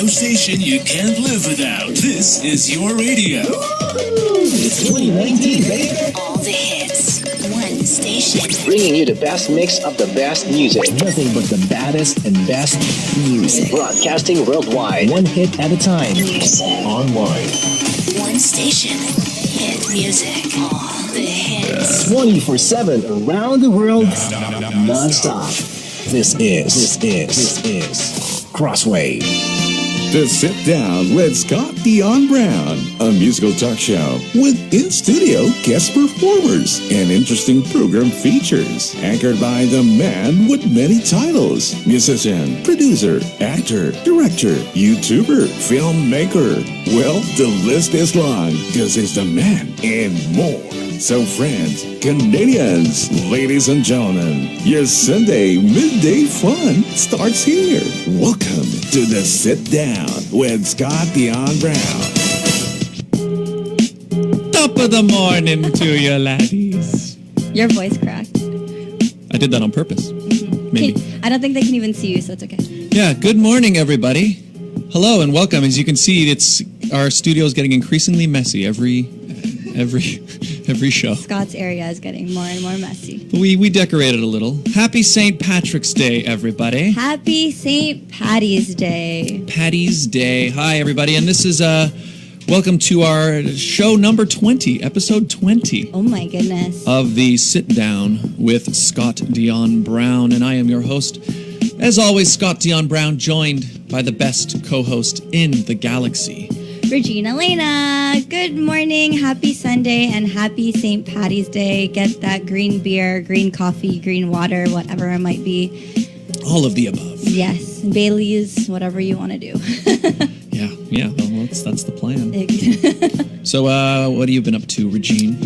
no station you can't live without. This is your radio. It's 2019, baby. All the hits, one station. Bringing you the best mix of the best music. Nothing but the baddest and best music. Broadcasting worldwide. One hit at a time. Online. One station. Hit music. All the hits. 24/7 around the world. Non-stop. This is Crosswave. The Sit Down with Scott Dion Brown, a musical talk show with in-studio guest performers and interesting program features, anchored by the man with many titles: musician, producer, actor, director, YouTuber, filmmaker. Well, the list is long because he's the man and more. So friends, Canadians, ladies and gentlemen, your Sunday midday fun starts here. Welcome to the Sit Down with Scott Dion Brown. Top of the morning to you, laddies. Your voice cracked. I did that on purpose. Maybe. I don't think they can even see you, so it's okay. Yeah, good morning, everybody. Hello and welcome. As you can see, our studio is getting increasingly messy every show. Scott's area is getting more and more messy. We decorated a little. Happy St. Patrick's Day, everybody. Happy St. Patty's Day. Patty's Day. Hi, everybody. And this is welcome to our show number 20, episode 20. Oh, my goodness. Of the Sit Down with Scott Dion Brown. And I am your host, as always, Scott Dion Brown, joined by the best co-host in the galaxy, Regine, Alaina. Good morning, happy Sunday, and happy St. Patty's Day. Get that green beer, green coffee, green water, whatever it might be. All of the above. Yes, Bailey's, whatever you want to do. Yeah. Well, that's the plan. So, what have you been up to, Regine?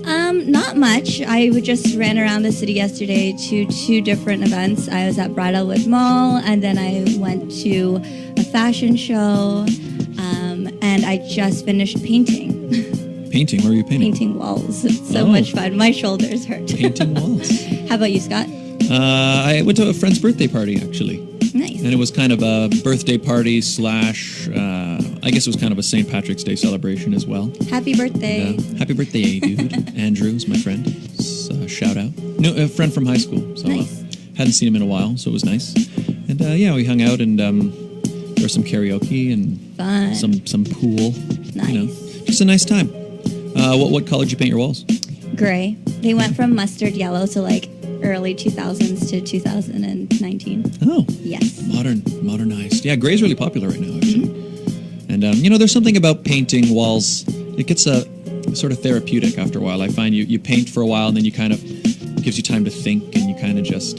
Not much. I just ran around the city yesterday to two different events. I was at Bridalwood Mall, and then I went to a fashion show. And I just finished painting. Painting? Where are you painting? Painting walls. It's so much fun. My shoulders hurt. Painting walls. How about you, Scott? I went to a friend's birthday party, actually. Nice. And it was kind of a birthday party slash, I guess it was kind of a St. Patrick's Day celebration as well. Happy birthday. Happy birthday, dude. Andrew's my friend. Shout out. No, a friend from high school. So nice. Hadn't seen him in a while, so it was nice. And we hung out and there was some karaoke and fun. Some pool. Nice. Just a nice time. What color did you paint your walls? Gray. They went from mustard yellow to like early 2000s to 2019. Oh. Yes. Modernized. Yeah, gray's really popular right now, actually. Mm-hmm. And, there's something about painting walls. It gets sort of therapeutic after a while. I find you paint for a while and then you kind of, it gives you time to think and you kind of just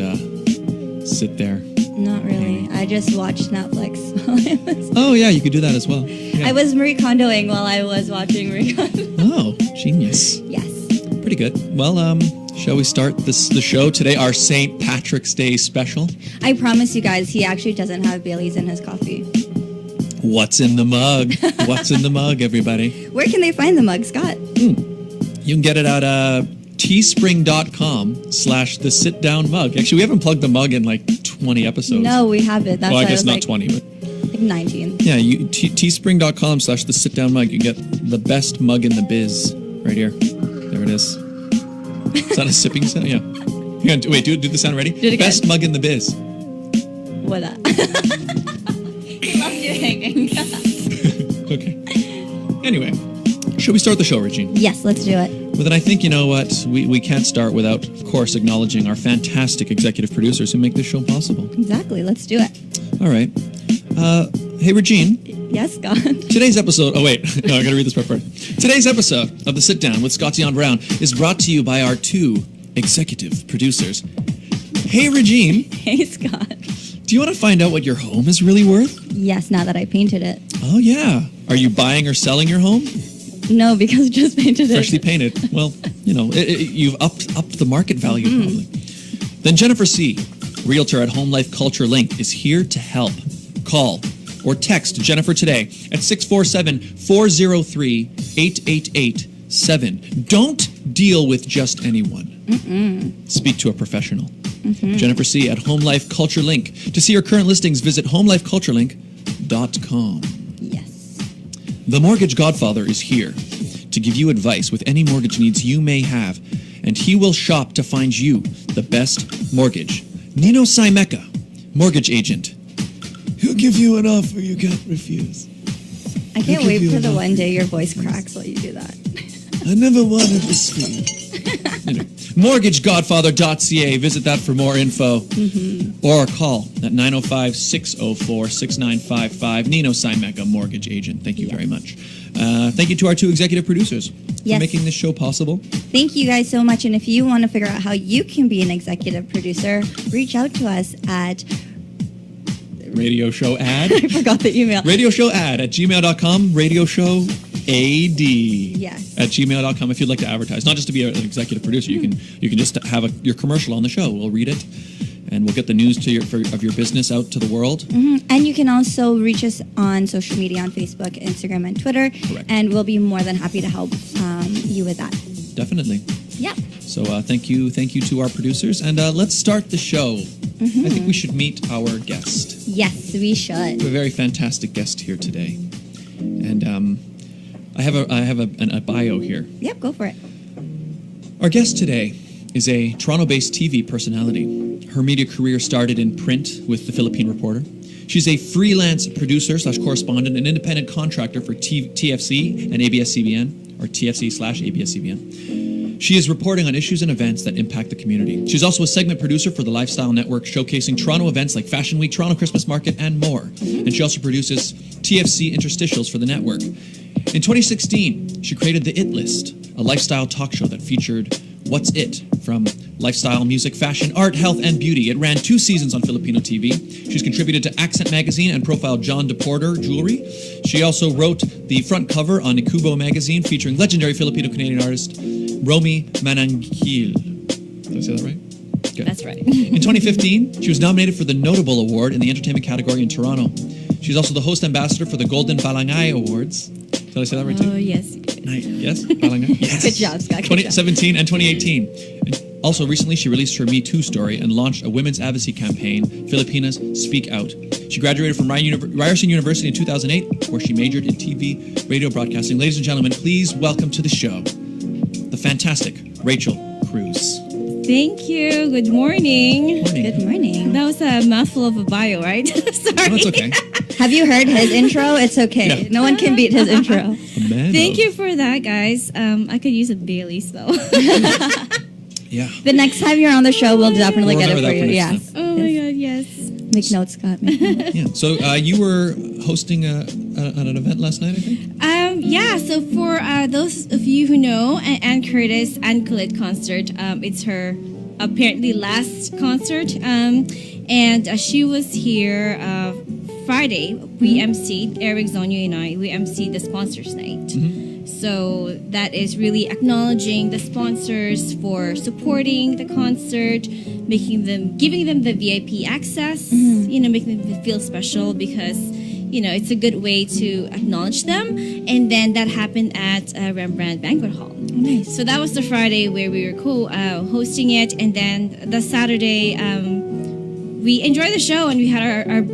sit there. Not really. I just watched Netflix while I was... Oh, yeah, you could do that as well. Yeah. I was Marie Kondoing while I was watching Marie Kondo. Oh, genius. Yes. Pretty good. Well, shall we start the show today, our St. Patrick's Day special? I promise you guys, he actually doesn't have Bailey's in his coffee. What's in the mug? What's in the mug, everybody? Where can they find the mug, Scott? You can get it at teespring.com/thesitdownmug. Actually, we haven't plugged the mug in like 20 episodes. No, we haven't. That's well, I guess not like, 20, but... like 19. Yeah, teespring.com/thesitdownmug. You get the best mug in the biz right here. There it is. Is that a sipping sound? Yeah. Wait, do the sound ready? Do it again. Best mug in the biz. What that? Love you hanging. Okay. Anyway, should we start the show, Regine? Yes, let's do it. Well, then I think, you know what, we can't start without, of course, acknowledging our fantastic executive producers who make this show possible. Exactly, let's do it. All right. Hey, Regine. Yes, Scott. Today's episode... Oh, wait. No, I got to read this part first. Today's episode of The Sit Down with Scott Dion Brown is brought to you by our two executive producers. Hey, Regine. Hey, Scott. Do you want to find out what your home is really worth? Yes, now that I painted it. Oh, yeah. Are you buying or selling your home? No, because I just painted it. Freshly painted. Well, you've upped the market value, probably. Then Jennifer C., realtor at Home Life Culture Link, is here to help. Call or text Jennifer today at 647-403-8887. Don't deal with just anyone. Speak to a professional. Jennifer C. at Home Life Culture Link. To see your current listings, visit homelifeculturelink.com. gmail.com. Yes. The Mortgage Godfather is here to give you advice with any mortgage needs you may have, and he will shop to find you the best mortgage. Nino Saimeka, mortgage agent. He'll give you an offer you can't refuse. I can't wait for the one day your voice cracks while you do that. I never wanted this feeling. Anyway, mortgagegodfather.ca. Visit that for more info. Or call at 905-604-6955. Nino Saimeka, mortgage agent. Thank you very much. Thank you to our two executive producers for making this show possible. Thank you guys so much. And if you want to figure out how you can be an executive producer, reach out to us at Radio Show Ad. I forgot the email. Radio Show Ad at gmail.com. Radio Show AD at gmail.com if you'd like to advertise. Not just to be an executive producer. You can just have your commercial on the show. We'll read it, and we'll get the news to of your business out to the world. And you can also reach us on social media on Facebook, Instagram, and Twitter. Correct. And we'll be more than happy to help you with that. Definitely. Yeah. So thank you to our producers. And let's start the show. I think we should meet our guest. Yes, we should. We have a very fantastic guest here today. And I have a bio here. Yep, go for it. Our guest today is a Toronto-based TV personality. Her media career started in print with the Philippine Reporter. She's a freelance producer/correspondent and independent contractor for TFC and ABS-CBN, or TFC/ABS-CBN. She is reporting on issues and events that impact the community. She's also a segment producer for the Lifestyle Network, showcasing Toronto events like Fashion Week, Toronto Christmas Market, and more. And she also produces TFC interstitials for the network. In 2016, she created The It List, a lifestyle talk show that featured What's It? From lifestyle, music, fashion, art, health, and beauty. It ran 2 seasons on Filipino TV. She's contributed to Accent Magazine and profiled John DePorter Jewelry. She also wrote the front cover on Ikubo Magazine featuring legendary Filipino-Canadian artist Romy Manangkil. Did I say that right? Good. That's right. In 2015, she was nominated for the Notable Award in the entertainment category in Toronto. She's also the host ambassador for the Golden Balangay Awards. Did I say that right too? Oh, yes. Nice. Yes? Balangay? Yes. Good job, Scott. 2017 and 2018. And also, recently, she released her Me Too story and launched a women's advocacy campaign, Filipinas Speak Out. She graduated from Ryerson University in 2008, where she majored in TV, radio broadcasting. Ladies and gentlemen, please welcome to the show the fantastic Rachelle Cruz. Thank you. Good morning. Good morning. That was a mouthful of a bio, right? Sorry. Oh, that's okay. Have you heard his intro? It's okay. Yeah. No one can beat his intro. Thank you for that, guys. I could use a Baileys, though. Yeah. The next time you're on the show, we'll definitely We'll get it remember for that you. for next Yes. Oh, my God, yes. Make notes, Scott. Make notes. Yeah. So you were hosting an event last night, I think? Yeah, so for those of you who know, Ann Curtis and Colette concert, it's her apparently last concert. And she was here Friday. We emceed, Eric, Zonyo, and I, we emceed the sponsors night. So that is really acknowledging the sponsors for supporting the concert, giving them the VIP access, making them feel special because, it's a good way to acknowledge them. And then that happened at Rembrandt Banquet Hall. Nice. So that was the Friday where we were hosting it. And then the Saturday, we enjoyed the show and we had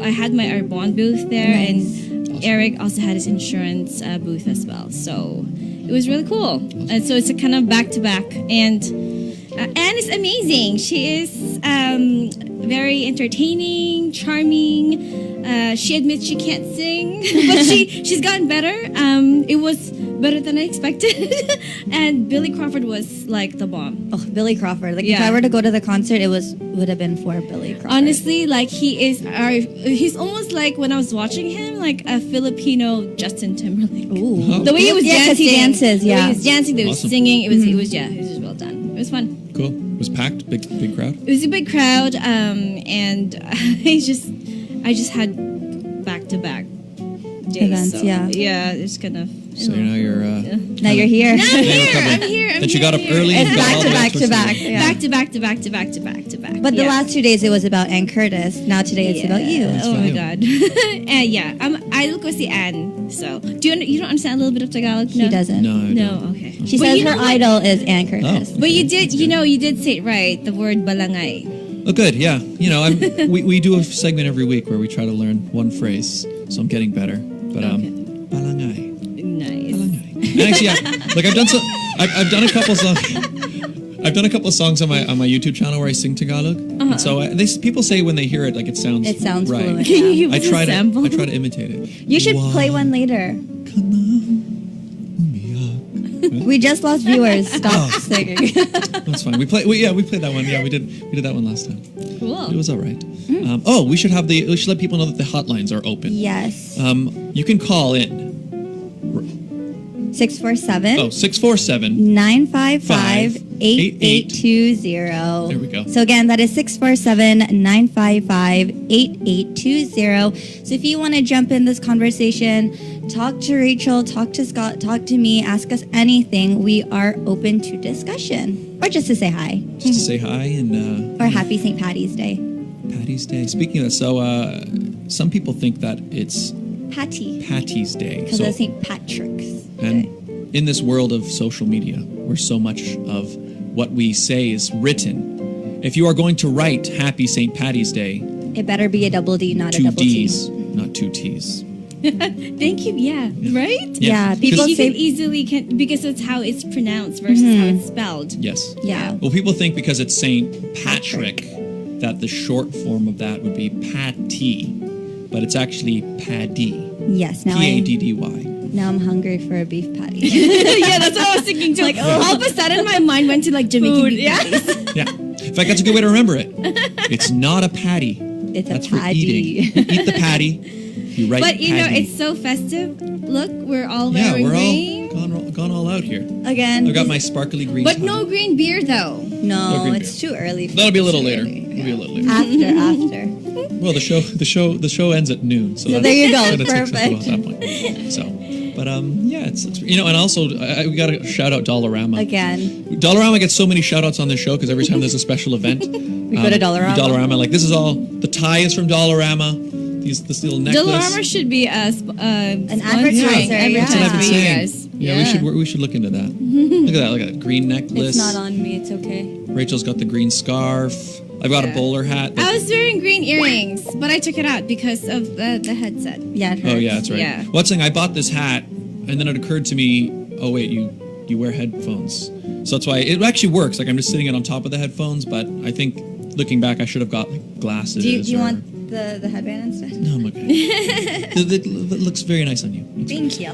I had our bond booth there. Nice. And Eric also had his insurance booth as well. So it was really cool. And so it's a kind of back-to-back. And Anne is amazing. She is very entertaining, charming. She admits she can't sing, but she's gotten better. It was better than I expected. And Billy Crawford was like the bomb. Oh, Billy Crawford. Like if I were to go to the concert, it would have been for Billy Crawford. Honestly, like he's almost like when I was watching him, like a Filipino Justin Timberlake. Ooh. The way he was dancing. because he dances. The way Yeah. he was dancing, they was Awesome. singing. It was just well done. It was fun. Cool. It was packed? Big crowd? It was a big crowd, and I just had back-to-back days. Events, so, yeah. it's kind of. So now you're... Now you're here. No, I'm here. Then you got up early and It's got all the way back to up back. Yeah. Back to back. But the last 2 days it was about Ann Curtis. Now today it's about you. Oh about my you. God. I look with the Ann. So you don't understand a little bit of Tagalog? She doesn't. No, I No. don't. Okay. She But says you her know what? idol is Ann Curtis. Oh. But you did say it right. The word balangay. Oh, good. Yeah. We do a segment every week where we try to learn one phrase so I'm getting better. But Balangay. Nice. And actually, like I've done a couple songs. I've done a couple of songs on my YouTube channel where I sing Tagalog, and so people say when they hear it, like it sounds right. fluent. Can you Yeah. give us a sample? I try to imitate it. You should play one later. We just lost viewers. Stop singing. That's fine. We played that one. Yeah, we did that one last time. Cool. It was all right. We should let people know that the hotlines are open. Yes. You can call in. 647 647 955 8820. There we go. So again, that is 647-955-8820. So if you want to jump in this conversation, talk to Rachel, talk to Scott, talk to me, ask us anything. We are open to discussion. Or just to say hi. Just to say hi and or happy St. Patty's Day. Patty's Day. Speaking of that, so some people think that it's Patty's Day. Because of St. Patrick's and Day. in this world of social media, where so much of what we say is written, if you are going to write Happy St. Patty's Day, it better be a double D, not a two double D's, T. not two T's. Thank you. Yeah. Right? Yeah, people You say can easily because that's how it's pronounced versus how it's spelled. Yes. Yeah. Well, people think because it's St. Patrick that the short form of that would be Patty, but it's actually Paddy. Yes. Now Paddy. I'm hungry for a beef patty. Yeah, that's what I was thinking too. Like, all of a sudden, my mind went to like Jamaican beef patties. Yeah. In fact, that's a good way to remember it. It's not a patty. It's That's a for patty. eating. You eat the patty. You write But you know, paddy. it's so festive. Look, we're all Yeah, wearing we're green. all gone all out here. Again. I've got my sparkly green But tie. no green beer though. No, green it's too early. That'll be a little too later. early. It'll be a little later. After. Well, the show ends at noon, so So that's, there you go. that's acceptable Perfect. at that point. So, but it's and also we got to shout out Dollarama Again. Dollarama gets so many shout outs on this show because every time there's a special event, We go to Dollarama. Dollarama, like this is all the tie is from Dollarama. This little necklace. Dollarama should be an advertiser, That's what I've been for you saying. guys. Yeah, we should look into that. Look at that green necklace. It's not on me. It's okay. Rachel's got the green scarf. I've got a bowler hat. I was wearing green earrings, but I took it out because of the headset. Yeah. It Oh hurts. yeah, that's right. Yeah. What's saying? I bought this hat, and then it occurred to me, oh wait, you wear headphones, so that's why it actually works. Like I'm just sitting it on top of the headphones, but I think looking back, I should have got like glasses. Do you want the headband instead? No, I'm okay. It looks very nice on you. Thank you.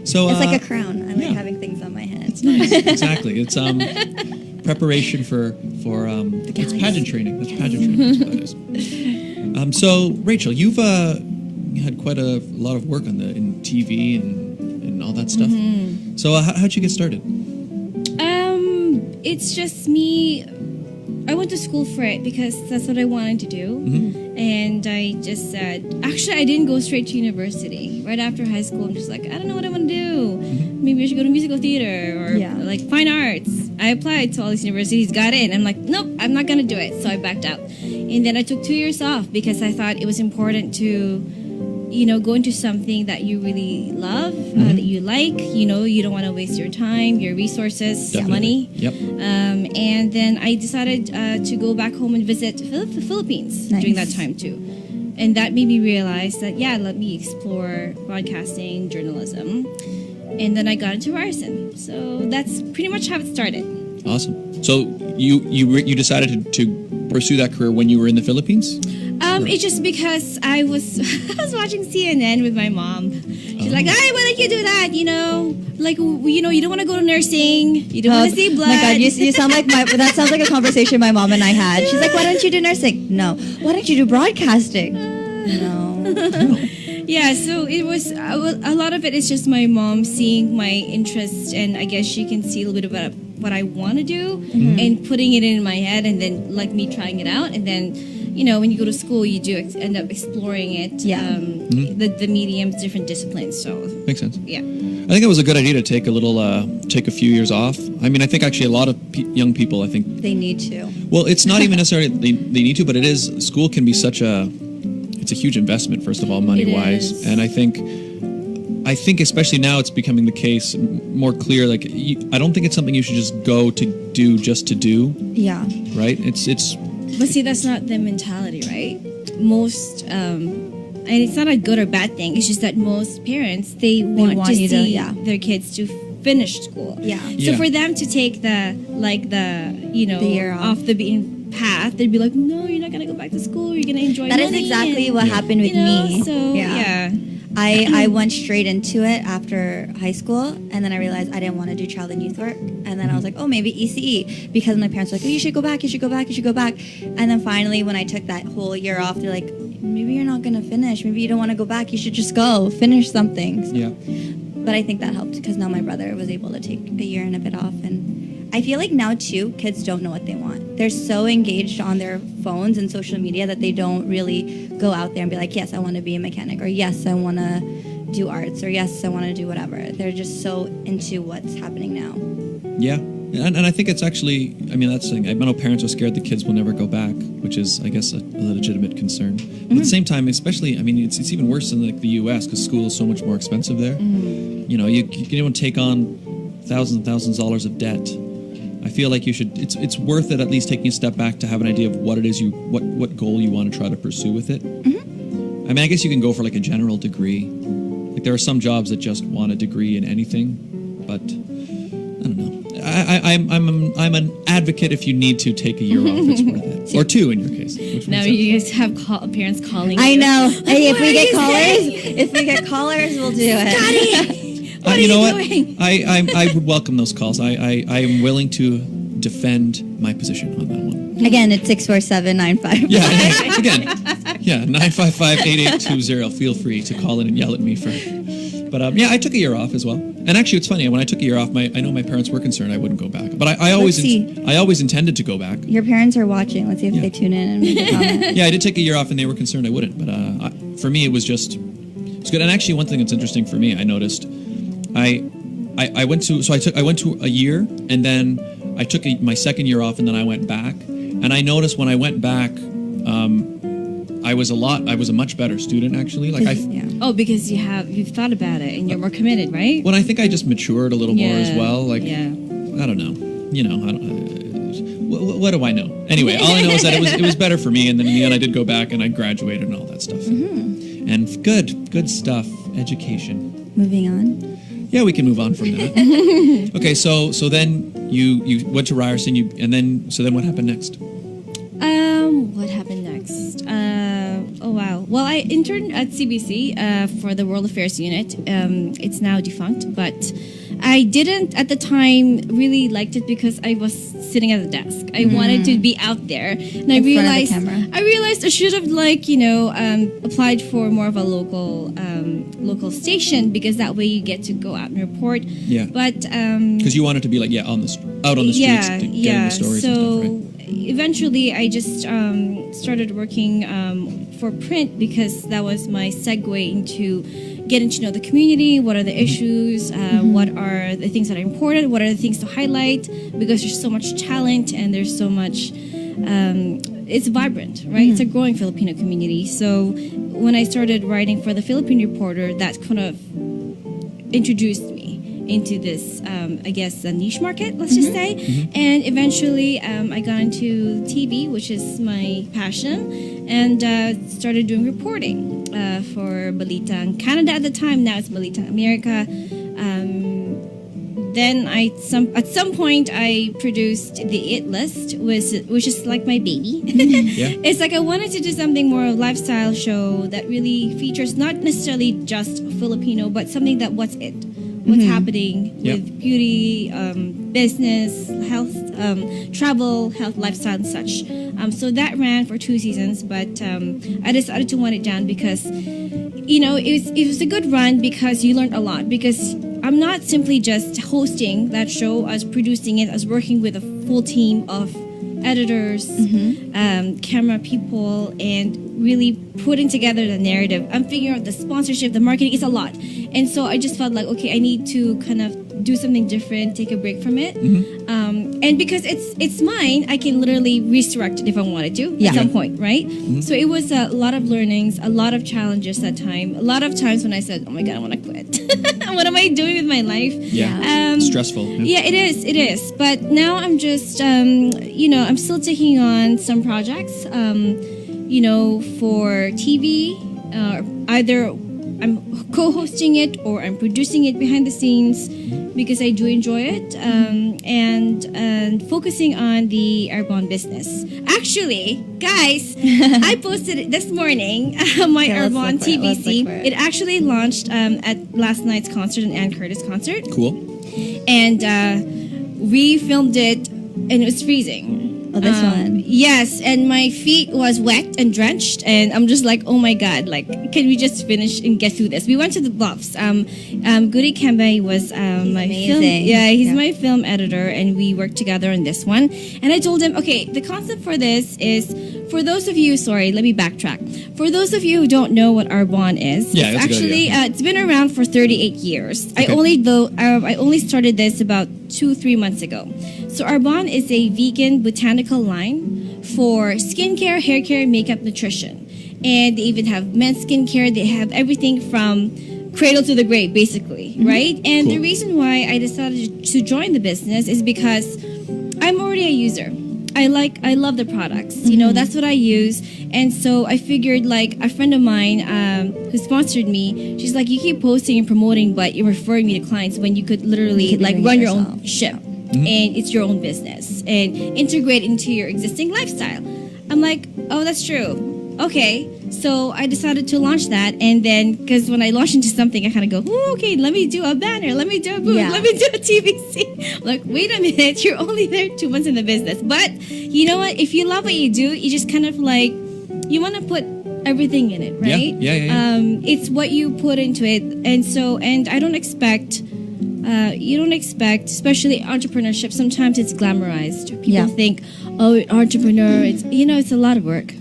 So It's like a crown. I like yeah. having things on my head. It's nice. Exactly. It's preparation for it's pageant training. That's pageant training. That's what it is. So Rachel, you've had quite a lot of work in TV and all that stuff. Mm-hmm. So how'd you get started? It's just me. I went to school for it because that's what I wanted to do. And I just said, actually, I didn't go straight to university. Right after high school, I'm just like, I don't know what I want to do. Maybe I should go to musical theater or like fine arts. I applied to all these universities, got in. I'm like, nope, I'm not going to do it. So I backed out. And then I took 2 years off because I thought it was important to, go into something that you really love, that you like. You don't want to waste your time, your resources, Definitely. money. Yep. And then I decided to go back home and visit the Philippines during that time too. And that made me realize that, let me explore broadcasting, journalism. And then I got into Ryerson. So that's pretty much how it started. Awesome. So you decided to pursue that career when you were in the Philippines? It's just because I was I was watching CNN with my mom. She's like, "Hey, why don't you do that? You don't want to go to nursing. You don't want to see blood." Oh my God, you sound like that sounds like a conversation my mom and I had. She's like, "Why don't you do nursing?" No. Why don't you do broadcasting? No. Yeah, so it was a lot of it is just my mom seeing my interest, and I guess she can see a little bit about what I want to do and putting it in my head, and then like me trying it out, and then when you go to school, you do end up exploring it. Yeah. The mediums, different disciplines. So Makes sense. yeah. I think it was a good idea to take take a few years off. I mean, I think actually a lot of young people, I think. They need to. Well, it's not even necessarily they need to, but it is. School can be it's a huge investment, first of all, money-wise. is. And I think especially now it's becoming the case more clear. Like, I don't think it's something you should just go to do just to do, Yeah. right? It's But see, that's not the mentality, right? Most, and it's not a good or bad thing. It's just that most parents they want to you to, see yeah. their kids to finish school. Yeah. So for them to take the year off the beaten path, they'd be like, no, you're not gonna go back to school. You're gonna enjoy. That is money exactly and, what happened with me. So yeah. I went straight into it after high school, and then I realized I didn't want to do child and youth work. And then I was like, oh, maybe ECE, because my parents were like, oh, you should go back, you should go back, you should go back. And then finally, when I took that whole year off, they're like, maybe you're not gonna finish. Maybe you don't want to go back. You should just go finish something. Yeah. But I think that helped because now my brother was able to take a year and a bit off, and I feel like now too, kids don't know what they want. They're so engaged on their phones and social media that they don't really go out there and be like, yes, I want to be a mechanic, or yes, I want to do arts, or yes, I want to do whatever. They're just so into what's happening now. Yeah. And I think it's actually, I mean, that's the thing. I know parents are scared the kids will never go back, which is, I guess, a legitimate concern. But at the same time, especially, I mean, it's even worse in like the U.S. because school is so much more expensive there. You know, you can even take on thousands and thousands of dollars of debt. I feel like you should. It's worth it at least taking a step back to have an idea of what it is what goal you want to try to pursue with it. I mean, I guess you can go for like a general degree. Like there are some jobs that just want a degree in anything, but I don't know. I'm an advocate if you need to take a year off, it's worth it, or two in your case. Now you guys have parents calling. I you. know. Hey, if What we get callers, we'll do it. Daddy, what are you know you what? doing? I would welcome those calls. I am willing to defend my position on that one. Again, it's 647-95. Yeah, again, yeah, 955-8820. Feel free to call in and yell at me for. But yeah, I took a year off as well. And actually, it's funny. When I took a year off, I know my parents were concerned I wouldn't go back. But I always intended to go back. Your parents are watching. Let's see if they tune in and make a comment. Yeah, I did take a year off, and they were concerned I wouldn't. But for me, it was good. And actually, one thing that's interesting for me, I noticed, I went to a year, and then I took my second year off, and then I went back. And I noticed when I went back, I was a much better student actually. Like Oh, because you've thought about it and you're more committed, right? Well, I think I just matured a little more as well. Like yeah. I don't know. You know, what do I know? Anyway, all I know is that it was better for me, and then in the end I did go back and I graduated and all that stuff. And good stuff. Education. Moving on. Yeah, we can move on from that. Okay, so then you went to Ryerson, and then what happened next? What happened next? Oh wow. Well, I interned at CBC for the World Affairs Unit. It's now defunct, but I didn't at the time really liked it because I was sitting at the desk. I wanted to be out there, and I realized I should have applied for more of a local station, because that way you get to go out and report. Yeah. But because you wanted to be out on the streets, getting the stories and stuff, right? Eventually, I just started working for print, because that was my segue into getting to know the community. What are the issues? What are the things that are important? What are the things to highlight? Because there's so much talent and there's so much. It's vibrant, right? It's a growing Filipino community. So when I started writing for the Philippine Reporter, that kind of introduced me into this, I guess, a niche market, let's just say. And eventually I got into TV, which is my passion, and started doing reporting for Balita Canada at the time. Now it's Balita America. Then at some point I produced the It List, which is like my baby. It's like I wanted to do something more of a lifestyle show that really features not necessarily just Filipino, but something that what's happening with beauty, business, health, travel, health, lifestyle, and such. So that ran for 2 seasons, but I decided to wind it down because, it was a good run because you learned a lot. Because I'm not simply just hosting that show, I was producing it, I was working with a full team of editors, camera people, and really putting together the narrative. I'm figuring out the sponsorship, the marketing. It's a lot. And so I just felt like, okay, I need to kind of do something different, take a break from it. And because it's mine, I can literally resurrect it if I wanted to at some point, right? So it was a lot of learnings, a lot of challenges that time. A lot of times when I said, oh my God, I want to quit. What am I doing with my life? Stressful. Yeah, it is. But now I'm just, I'm still taking on some projects, for TV, either I'm co-hosting it or I'm producing it behind the scenes because I do enjoy it, and focusing on the Arbonne business. Actually, guys, I posted it this morning. My Okay, let's Arbonne look for it, let's TBC. look for it. It actually launched at last night's concert, an Ann Curtis concert, Cool. and we filmed it, and it was freezing. Oh, this one. Yes, and my feet was wet and drenched, and I'm just like, oh my god, like, can we just finish and get through this? We went to the Bluffs. Goody Kembe was my film. amazing. Yeah, he's Yeah. my film editor, and we worked together on this one. And I told him, okay, the concept for this is, for those of you, sorry, let me backtrack. For those of you who don't know what Arbonne is, Yeah, it's that's a good actually idea. it's been around for 38 years. Okay. I only started this about 2-3 months ago. So Arbonne is a vegan botanical line for skincare, hair care, makeup, nutrition. And they even have men's skincare. They have everything from cradle to the grave, basically, right? And the Cool. reason why I decided to join the business is because I'm already a user. I love the products. You know, that's what I use. And so I figured, like, a friend of mine who sponsored me, she's like, you keep posting and promoting, but you're referring me to clients when you could literally You could be like doing run it your own yourself. ship, and it's your own business and integrate into your existing lifestyle. I'm like, oh, that's true. Okay. So I decided to launch that, and then because when I launch into something, I kind of go, "Ooh, okay, let me do a banner, let me do a booth, Yeah. let me do a TVC." I'm like, wait a minute, you're only there 2 months in the business, but you know what? If you love what you do, you just kind of like, you want to put everything in it, Yeah, right? yeah. It's what you put into it, and I don't expect. You don't expect, especially entrepreneurship. Sometimes it's glamorized. People Yeah. think, oh, entrepreneur. It's a lot of work.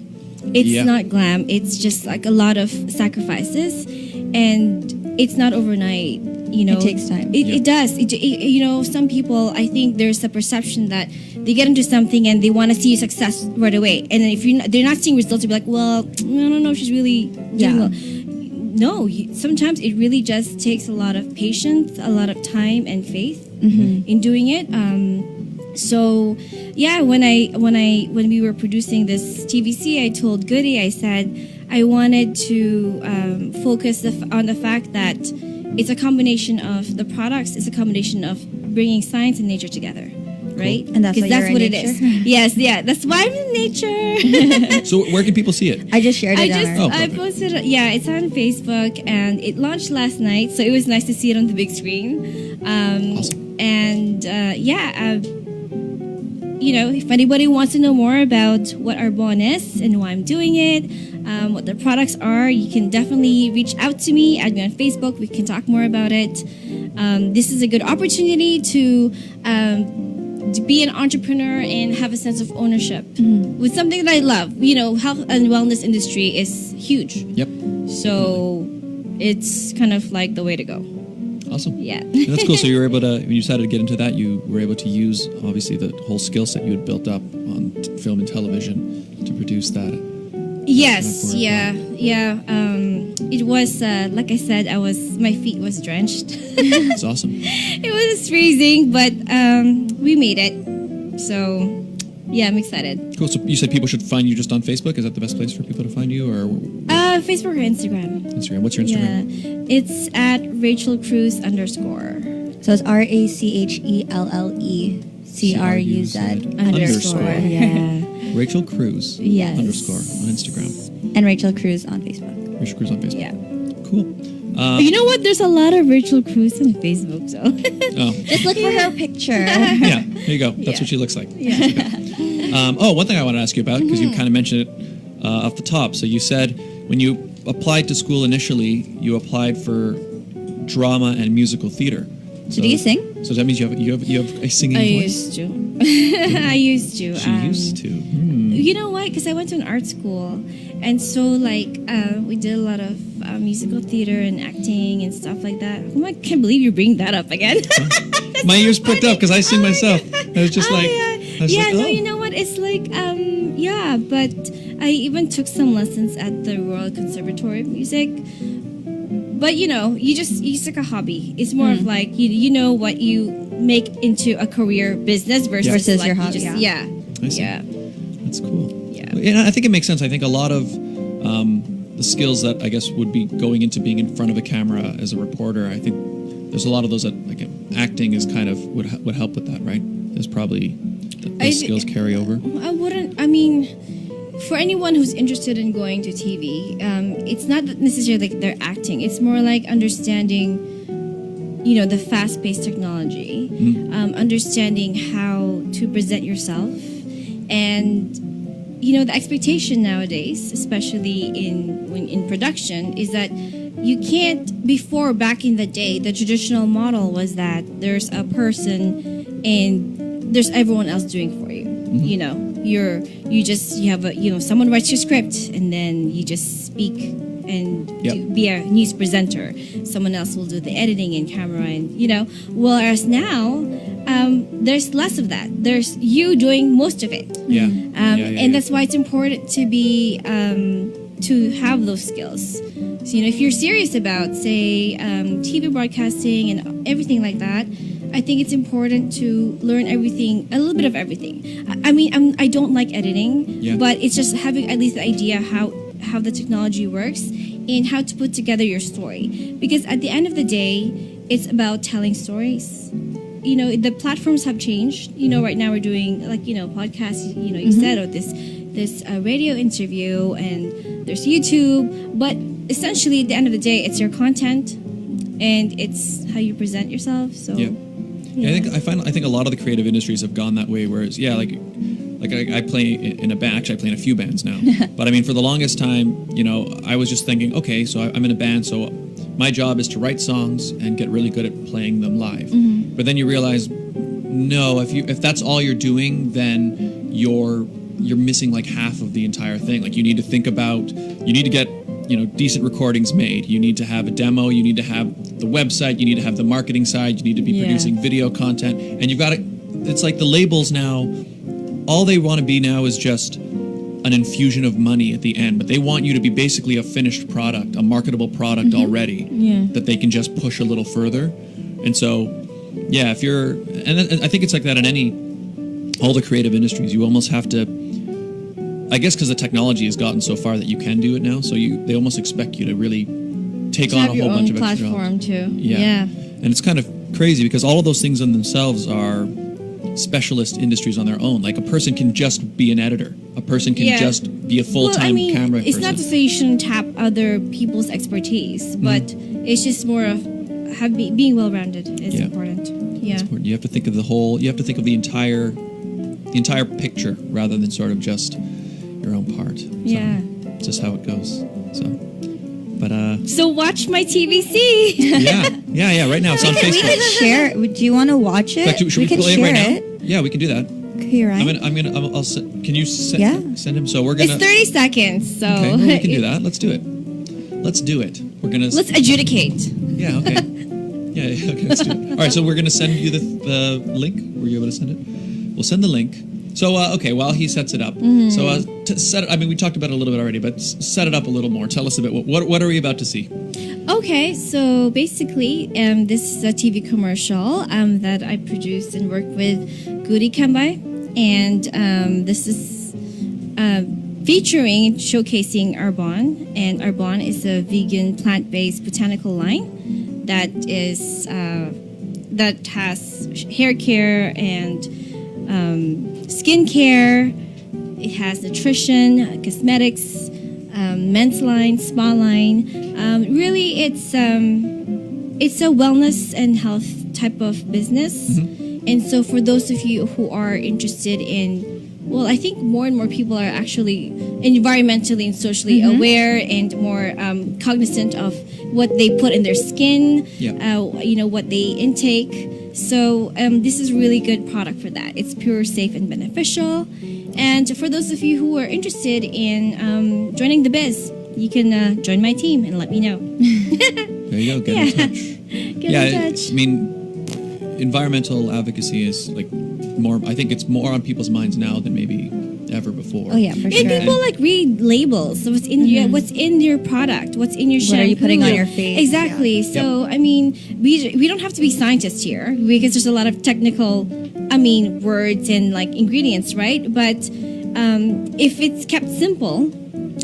It's Yeah. not glam. It's just like a lot of sacrifices, and it's not overnight. It takes time. It does. Some people, I think there's a perception that they get into something and they want to see success right away, and then if they're not seeing results, they'll be like, well, I don't know if she's really doing Yeah. well. No, sometimes it really just takes a lot of patience, a lot of time and faith in doing it. So yeah, when we were producing this TVC, I told Goody, I said I wanted to focus on the fact that it's a combination of the products. It's a combination of bringing science and nature together. Right? And that's why Because you're in what it nature? is. Yes, yeah. That's why I'm in nature. So where can people see it? I just shared it on our... Oh, I perfect. posted it. Yeah, it's on Facebook, and it launched last night, so it was nice to see it on the big screen. Awesome. And if anybody wants to know more about what Arbonne is and why I'm doing it, what the products are, you can definitely reach out to me. Add me on Facebook. We can talk more about it. This is a good opportunity to be an entrepreneur and have a sense of ownership with something that I love. Health and wellness industry is huge. Yep. So it's kind of like the way to go. Awesome. Yeah. And that's cool. So you were able to, when you decided to get into that, you were able to use obviously the whole skill set you had built up on film and television to produce that. Yes. For Yeah. Yeah. It was like I said, my feet was drenched. It's awesome. It was freezing, but we made it. So yeah, I'm excited. Cool. So you said people should find you just on Facebook. Is that the best place for people to find you, or Facebook or Instagram? Instagram? What's your Instagram? Yeah, it's at Rachelle Cruz _. So it's RACHELLECRUZ Yeah. Rachelle Cruz Yes. _ on Instagram. and Rachelle Cruz on Facebook. Rachelle Cruz on Facebook. Yeah. Cool. You know what? There's a lot of Rachelle Cruz on Facebook, so. Oh, Just look for her picture. yeah. There you go. That's what she looks like. One thing I want to ask you about, because you kind of mentioned it off the top. So you said when you applied to school initially, you applied for drama and musical theater. So do you sing? So that means you have a singing I voice. used to. I used to. She used to. You know what? Because I went to an art school, and so we did a lot of musical theater and acting and stuff like that. Oh, I can't believe you're bringing that up again. My ears pricked up because I seen myself. I was just like, no, you know what? It's like, but I even took some lessons at the Royal Conservatory of Music. But it's like a hobby. It's more of like you know what you make into a career business versus Versus like your you hobby. just, I see. yeah. That's cool. Yeah. And I think it makes sense. I think a lot of the skills that I guess would be going into being in front of a camera as a reporter. I think there's a lot of those that like acting is kind of would help with that, right? There's probably those skills carry over. I mean, for anyone who's interested in going to TV, it's not necessarily like they're acting. It's more like understanding, the fast-paced technology, understanding how to present yourself, and the expectation nowadays, especially in production, is that you can't. Before, back in the day, the traditional model was that there's a person and there's everyone else doing for you. You have someone writes your script and then you just speak and be a news presenter. Someone else will do the editing and camera and whereas now there's less of that. There's you doing most of it. And that's why it's important to be to have those skills. So if you're serious about say TV broadcasting and everything like that, I think it's important to learn a little bit of everything. I mean, I don't like editing, but it's just having at least the idea how the technology works and how to put together your story. Because at the end of the day, it's about telling stories. The platforms have changed. Right now we're doing podcasts. You said this radio interview and there's YouTube, but essentially at the end of the day, it's your content and it's how you present yourself. So. Yeah, I think a lot of the creative industries have gone that way. Whereas, I play in a band. Actually, I play in a few bands now. But I mean, for the longest time, I was just thinking, okay, so I'm in a band, so my job is to write songs and get really good at playing them live. But then you realize, no, if that's all you're doing, then you're missing like half of the entire thing. Like you need to get decent recordings made. You need to have a demo. You need to have the website. You need to have the marketing side. You need to be producing video content. And you've got to, it's like the labels now, all they want to be now is just an infusion of money at the end. But they want you to be basically a finished product, a marketable product already that they can just push a little further. And so, if you're, and I think it's like that in all the creative industries, you almost have to, I guess because the technology has gotten so far that you can do it now, so they almost expect you to really take on a whole bunch of extra platform too. And it's kind of crazy because all of those things in themselves are specialist industries on their own. Like a person can just be an editor. A person can just be a full-time camera person. It's not to say you shouldn't tap other people's expertise, but it's just more of being well-rounded is important. It's important. You have to think of the whole. You have to think of the entire picture rather than sort of just your own part. It's just how it goes. So watch my TVC. Right now it's on Facebook. We can share. Do you want to watch it? In fact, should we can play share it right now? Yeah, we can do that. Okay, right. Can you send him? So we're gonna. It's 30 seconds. So okay, well, we can do that. Let's do it. We're gonna. Let's adjudicate. Yeah. Okay. Okay. Let's do it. All right. So we're gonna send you the link. Were you able to send it? We'll send the link. So, while he sets it up. So, to set it, I mean, we talked about it a little bit already, but set it up a little more. Tell us a bit. What are we about to see? Okay, so basically, this is a TV commercial that I produced and worked with Goody Kambay. And this is featuring, showcasing Arbonne. And Arbonne is a vegan, plant-based botanical line that has hair care and skincare. It has nutrition, cosmetics, men's line, spa line. Really, it's a wellness and health type of business. And so for those of you who are interested in, well, I think more and more people are actually environmentally and socially aware and more cognizant of what they put in their skin, what they intake. So this is a really good product for that. It's pure, safe, and beneficial. And for those of you who are interested in joining the biz, you can join my team and let me know. There you go. Get in touch. Get in touch. I mean, environmental advocacy is like more. I think it's more on people's minds now than maybe ever before. Oh yeah, for sure. And people like read labels. So what's in your product? What's in your shampoo? What are you putting on your face? Exactly. Yeah. So I mean, we don't have to be scientists here because there's a lot of technical, words and like ingredients, right? But if it's kept simple,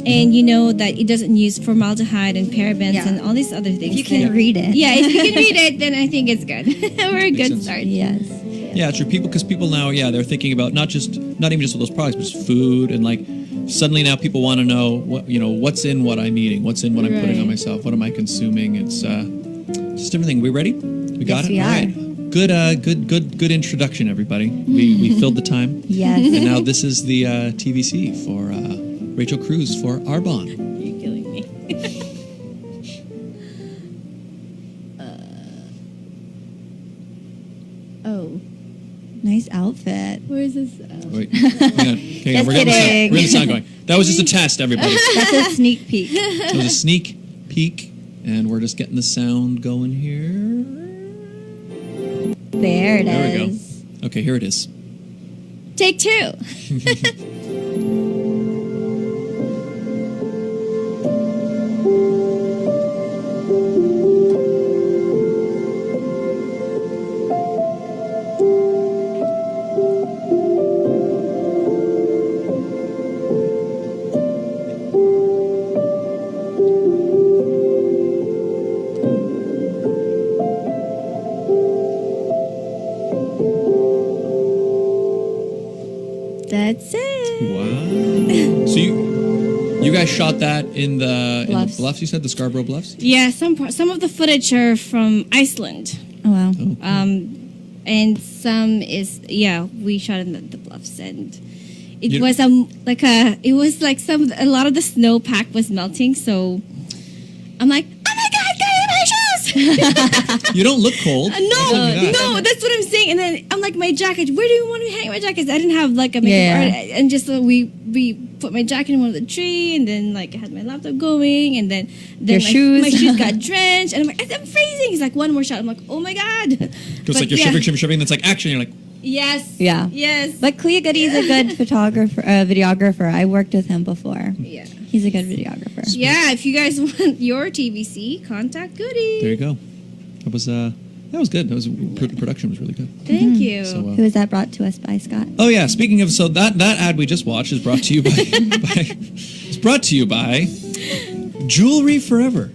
and you know that it doesn't use formaldehyde and parabens Yeah. and all these other things. If you can read it. Yeah, if you can read it, then I think it's good. We're a Makes good sense. start. Yes. Yeah, true. Because people now, they're thinking about not even just with those products, but just food, and like suddenly now people want to know what's in what I'm eating, what's in what I'm putting on Right. myself, what am I consuming? It's just everything. We ready? We got Yes, it. we All are. right. Good introduction, everybody. We filled the time, Yes. and now this is the TVC for Rachelle Cruz for Arbonne. You're killing me. Oh, Nice outfit. where is this? Wait, hang on. Hang on. Just We're getting kidding. the sound going. That was just a test, everybody. That's a sneak peek. It was a sneak peek, and we're just getting the sound going here. There it There we is. go. Okay, here it is. Take two. That's it. Wow. So you guys shot that in the Bluffs. Bluffs, you said? The Scarborough Bluffs? Yeah, some of the footage are from Iceland. Oh, wow. And some is we shot in the bluffs, and it You- was a lot of the snowpack was melting, so I'm like, oh my god, get out of my shoes! You don't look cold. I'll tell you that. No, that's what I'm saying. And then I'm like, my jacket, where do you want me to hang my jackets? I didn't have like a makeup Yeah. art, and just we put my jacket in one of the tree, and then like I had my laptop going, and then Your my, shoes. my shoes got drenched, and I'm like, I'm freezing. He's like, one more shot. I'm like, oh my god. Because like you're shivering, that's like action. You're like, Yes. Yeah. Yes. But Clea Goody's a good videographer. I worked with him before. Yeah. He's a good videographer. Yeah, if you guys want your TVC, contact Goody. there you go. That was good. That was production was really good. Thank you. So, Who is that brought to us by, Scott? oh yeah, speaking of, so that ad we just watched is brought to you by, it's brought to you by Jewelry Forever.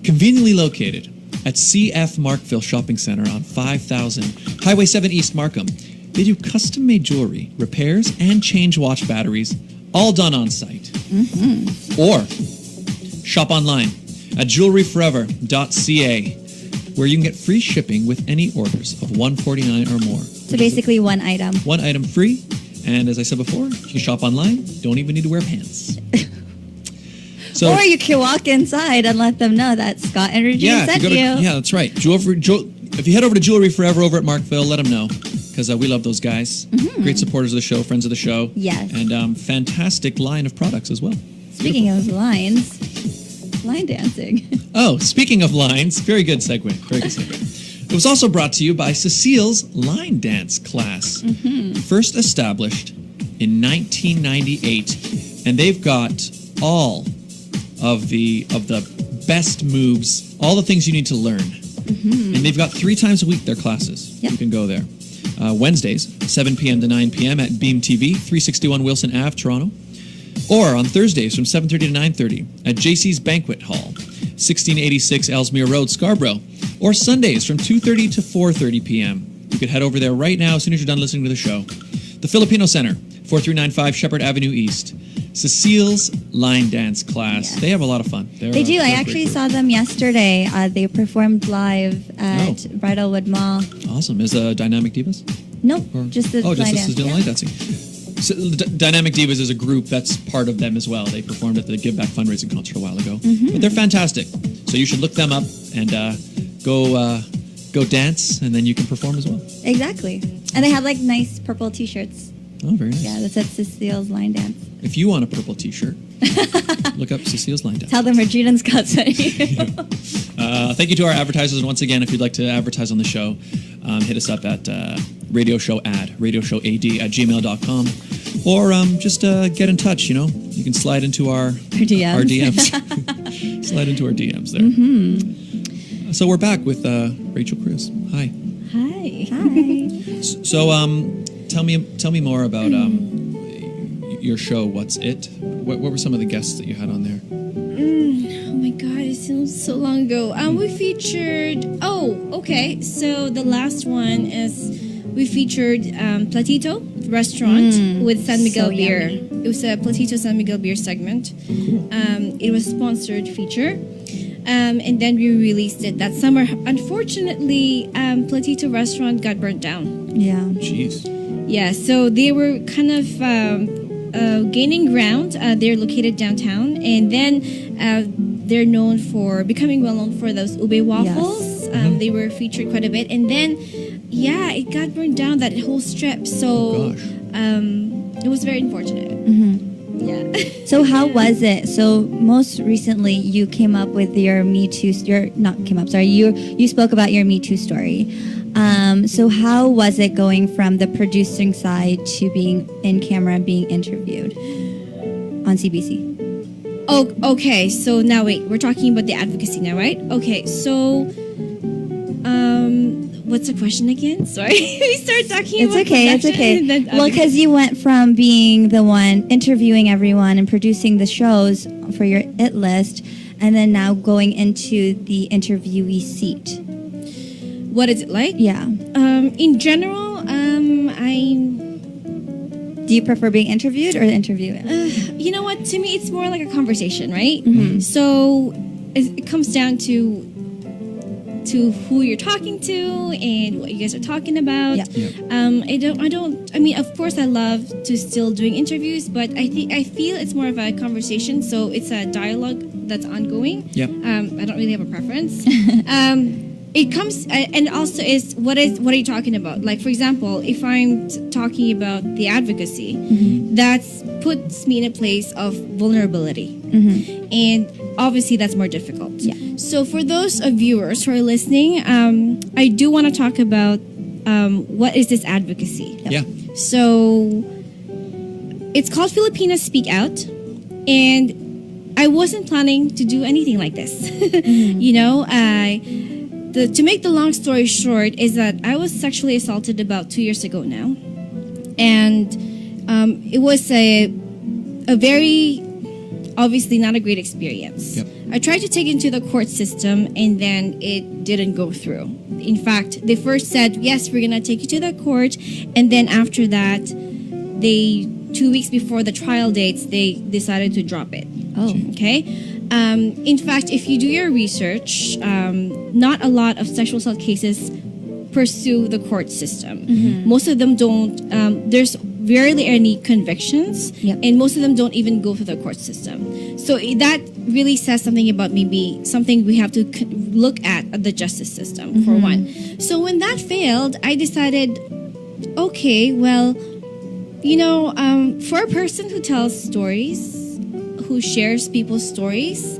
Conveniently located at CF Markville Shopping Center on 5000 Highway 7 East Markham. They do custom-made jewelry, repairs, and change watch batteries, all done on site. Or shop online at jewelryforever.ca, where you can get free shipping with any orders of $149 or more. So basically one item. One item free, and as I said before, you can shop online. Don't even need to wear pants. So Or you can walk inside and let them know that Scott and Regine yeah, if sent you go you. to, yeah, that's right. If you head over to Jewelry Forever over at Markville, let them know, because we love those guys. Great supporters of the show, friends of the show. Yes. And fantastic line of products as well. Speaking of lines, line dancing. Oh, speaking of lines, very good segue. Very good segue. It was also brought to you by Cecile's Line Dance class, first established in 1998, and they've got all of the best moves, all the things you need to learn, and they've got 3 times a week their classes. Yep. You can go there. Wednesdays, 7 p.m. to 9 p.m. at Beam TV, 361 Wilson Ave, Toronto. Or on Thursdays from 7:30 to 9:30 at JC's Banquet Hall, 1686 Ellesmere Road, Scarborough. Or Sundays from 2:30 to 4:30 p.m. You could head over there right now as soon as you're done listening to the show. The Filipino Center, 4395 Shepherd Avenue East. Cecile's Line Dance class. Yeah. They have a lot of fun. They do. I actually saw them yesterday. They performed live at Bridalwood Mall. Awesome. Is Dynamic Divas? Nope, Or- just the oh, just line this is dance. doing line dancing. So, Dynamic Divas is a group that's part of them as well. They performed at the Give Back fundraising concert a while ago. But they're fantastic. So you should look them up and go dance, and then you can perform as well. Exactly. And they have like nice purple t-shirts. Oh, very nice. Yeah, that said Cecile's Line Dance. If you want a purple t-shirt, look up Cecile's Line Dance. Tell them Regine and Scott sent you. Thank you to our advertisers. And once again, if you'd like to advertise on the show, hit us up at radioshowad@gmail.com. Or just get in touch, you can slide into our DMs. Our DMs. Slide into our DMs there. So we're back with Rachelle Cruz. Hi. Hi. So tell me more about your show, What's It? What were some of the guests that you had on there? Oh my god, it seems so long ago. We featured. Oh, okay. So the last one is we featured Platito Restaurant with San Miguel so Beer. yummy. It was a Platito San Miguel Beer segment. It was a sponsored feature. And then we released it that summer. Unfortunately, Platito Restaurant got burnt down. Yeah. Jeez. Yeah, so they were kind of gaining ground. They're located downtown, and then they're known for becoming well known for those ube waffles. They were featured quite a bit, and then it got burned down, that whole strip. So it was very unfortunate. Yeah. So how was it? So most recently, you came up with your Me Too. You spoke about your Me Too story. So how was it going from the producing side to being in camera and being interviewed on CBC? Oh, okay. So now wait, we're talking about the advocacy now, right? Okay. So, what's the question again? Sorry, we started talking about It's production okay. and then Well, because you went from being the one interviewing everyone and producing the shows for your It List, and then now going into the interviewee seat. what is it like? Yeah. In general, Do you prefer being interviewed or interviewing? you know what? To me, it's more like a conversation, right? So it comes down to who you're talking to and what you guys are talking about. I mean, of course I love to still doing interviews, but I feel it's more of a conversation, so it's a dialogue that's ongoing. I don't really have a preference. It comes and also is what are you talking about? Like, for example, if I'm talking about the advocacy, that puts me in a place of vulnerability, and obviously that's more difficult. So for those of viewers who are listening, I do want to talk about what is this advocacy. So it's called Filipinas Speak Out, and I wasn't planning to do anything like this. You know, to make the long story short is that I was sexually assaulted about 2 years ago now, and it was a very obviously not a great experience. I tried to take it into the court system, and then it didn't go through. In fact, they first said, yes, we're gonna take you to the court, and then after that, 2 weeks before the trial dates, they decided to drop it. Okay. In fact, if you do your research, not a lot of sexual assault cases pursue the court system. Most of them don't. There's rarely any convictions, and most of them don't even go through the court system. So that really says something about maybe something we have to look at the justice system, for one. So when that failed, I decided, okay, well, you know, for a person who tells stories, who shares people's stories,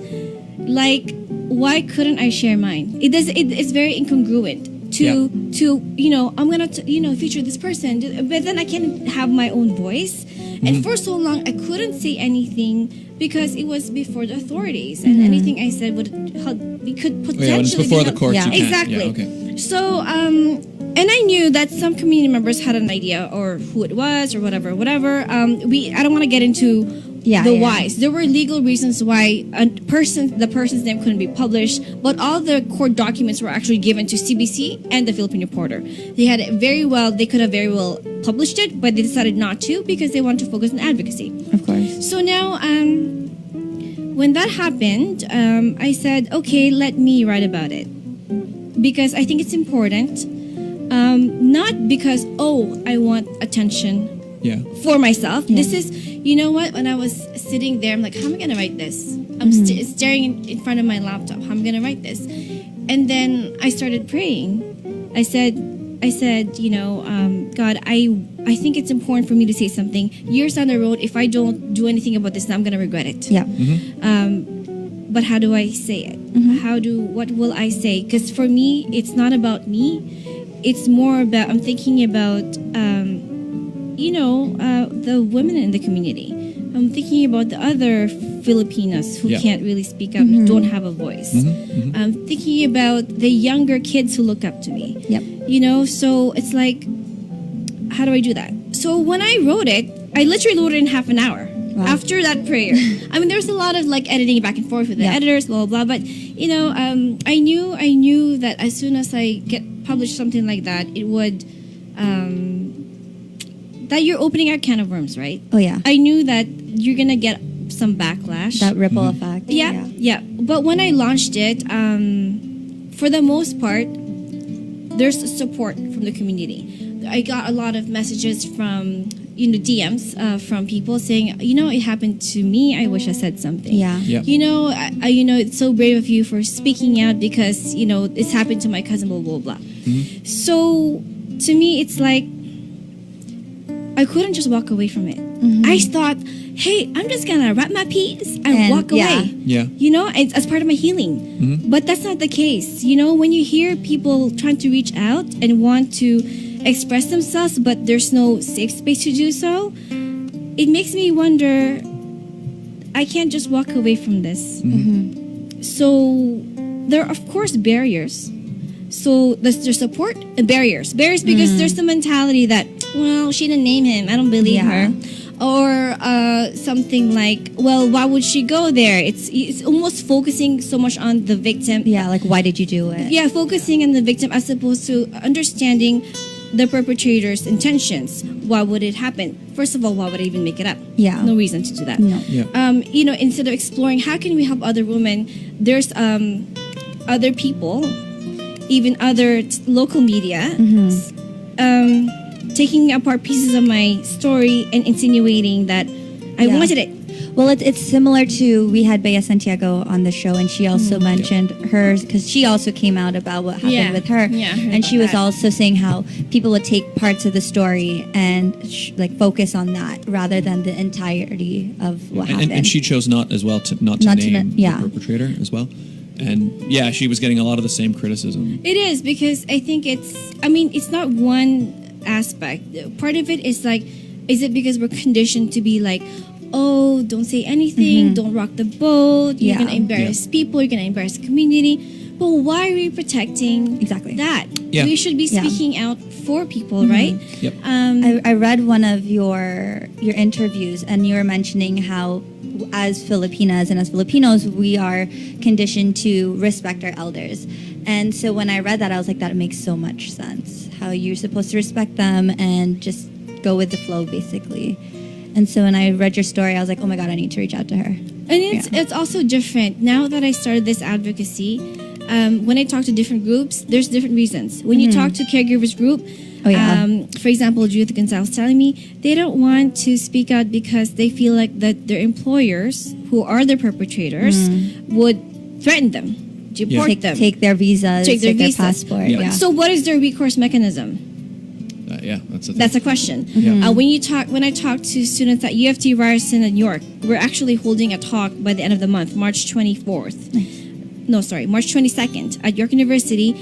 like, why couldn't I share mine? It's very incongruent to you know, I'm gonna feature this person, but then I can't have my own voice. And for so long I couldn't say anything because it was before the authorities, and anything I said could potentially when it's before the courts, you can't. Exactly. So and I knew that some community members had an idea or who it was or whatever. I don't want to get into the whys. There were legal reasons why the person's name couldn't be published, but all the court documents were actually given to CBC and the Philippine Reporter. They could have very well published it, but they decided not to because they wanted to focus on advocacy. Of course. So now, when that happened, I said, okay, let me write about it because I think it's important. Not because I want attention for myself. This is, you know what, when I was sitting there, I'm like, how am I gonna write this? I'm staring in front of my laptop, how am I gonna write this? And then I started praying. I said, you know, God, I think it's important for me to say something. Years down the road, if I don't do anything about this, I'm gonna regret it. But how do I say it? What will I say? Because for me, it's not about me. It's more about, I'm thinking about, you know, the women in the community. I'm thinking about the other Filipinas who can't really speak up, who don't have a voice. I'm thinking about the younger kids who look up to me. You know, so it's like, how do I do that? So when I wrote it, I literally wrote it in half an hour. After that prayer, I mean, there's a lot of like editing back and forth with the editors, blah blah blah. But you know, I knew that as soon as I get published something like that, it would that you're opening a can of worms, right? Oh yeah. I knew that you're gonna get some backlash. That ripple effect. Yeah. But when I launched it, for the most part, there's support from the community. I got a lot of messages from DMs from people saying, it happened to me. I wish I said something. Yeah. It's so brave of you for speaking out because it's happened to my cousin. Blah blah blah. Mm-hmm. So to me, it's like I couldn't just walk away from it. Mm-hmm. I thought, hey, I'm just gonna wrap my piece and walk away. Yeah. It's as part of my healing. Mm-hmm. But that's not the case. When you hear people trying to reach out and want to express themselves, but there's no safe space to do so, it makes me wonder, I can't just walk away from this. Mm-hmm. So there are, of course, barriers. So there's support and barriers. Barriers because there's the mentality that, well, she didn't name him, I don't believe her. Or something like, well, why would she go there? It's almost focusing so much on the victim. Yeah, like why did you do it? Yeah, focusing on the victim as opposed to understanding the perpetrator's intentions. Why would it happen? First of all, why would I even make it up? Yeah. No reason to do that. No. Yeah. Instead of exploring how can we help other women, there's other people, even other local media, taking apart pieces of my story and insinuating that I wanted it. Well, it's similar to, we had Bea Santiago on the show, and she also mentioned hers, because she also came out about what happened with her. Yeah, I heard and she about was that. also saying how people would take parts of the story and focus on that rather than the entirety of what happened. And she chose not as well to not to name the perpetrator as well. And yeah, she was getting a lot of the same criticism. It is, because I think it's not one aspect. Part of it is like, is it because we're conditioned to be like, oh, don't say anything, don't rock the boat, you're going to embarrass people, you're going to embarrass the community. But why are we protecting that? Yeah. We should be speaking out for people, right? Yep. I read one of your interviews, and you were mentioning how as Filipinas and as Filipinos, we are conditioned to respect our elders. And so when I read that, I was like, that makes so much sense. How you're supposed to respect them and just go with the flow, basically. And so when I read your story, I was like, oh my God, I need to reach out to her. And it's also different. Now that I started this advocacy, when I talk to different groups, there's different reasons. When you talk to caregivers group, for example, Judith Gonzalez telling me, they don't want to speak out because they feel like that their employers, who are the perpetrators, would threaten them, deport them. Take their visas, take their passport. Yeah. So what is their recourse mechanism? That's a question. When I talk to students at UFT Ryerson in New York, we're actually holding a talk by the end of the month, March 24th. March 22nd at York University.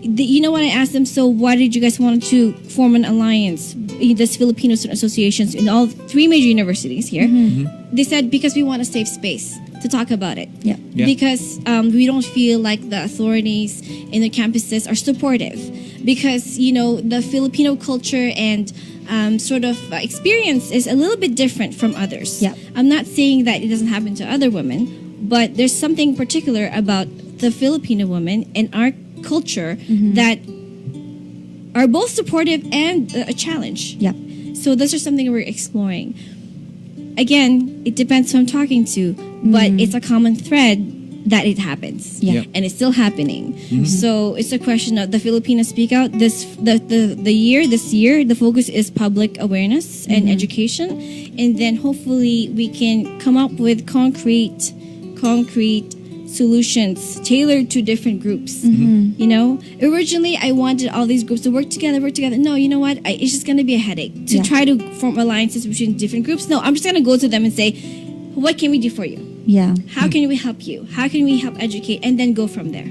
You know what I asked them? So why did you guys want to form an alliance? This Filipino Student Associations in all 3 major universities here. They said because we want a safe space to talk about it. Yeah. Because we don't feel like the authorities in the campuses are supportive. Because, the Filipino culture and sort of experience is a little bit different from others. Yeah. I'm not saying that it doesn't happen to other women, but there's something particular about the Filipino woman and our culture that are both supportive and a challenge. Yeah. So those are something we're exploring. Again, it depends who I'm talking to, but it's a common thread that it happens. Yeah. And it's still happening. So it's a question of the Filipinos speak out. This year, the focus is public awareness and education. And then hopefully we can come up with concrete solutions tailored to different groups. Originally I wanted all these groups to work together. No, you know what? It's just going to be a headache to try to form alliances between different groups. No, I'm just going to go to them and say, what can we do for you? Yeah. How can we help you? How can we help educate? And then go from there.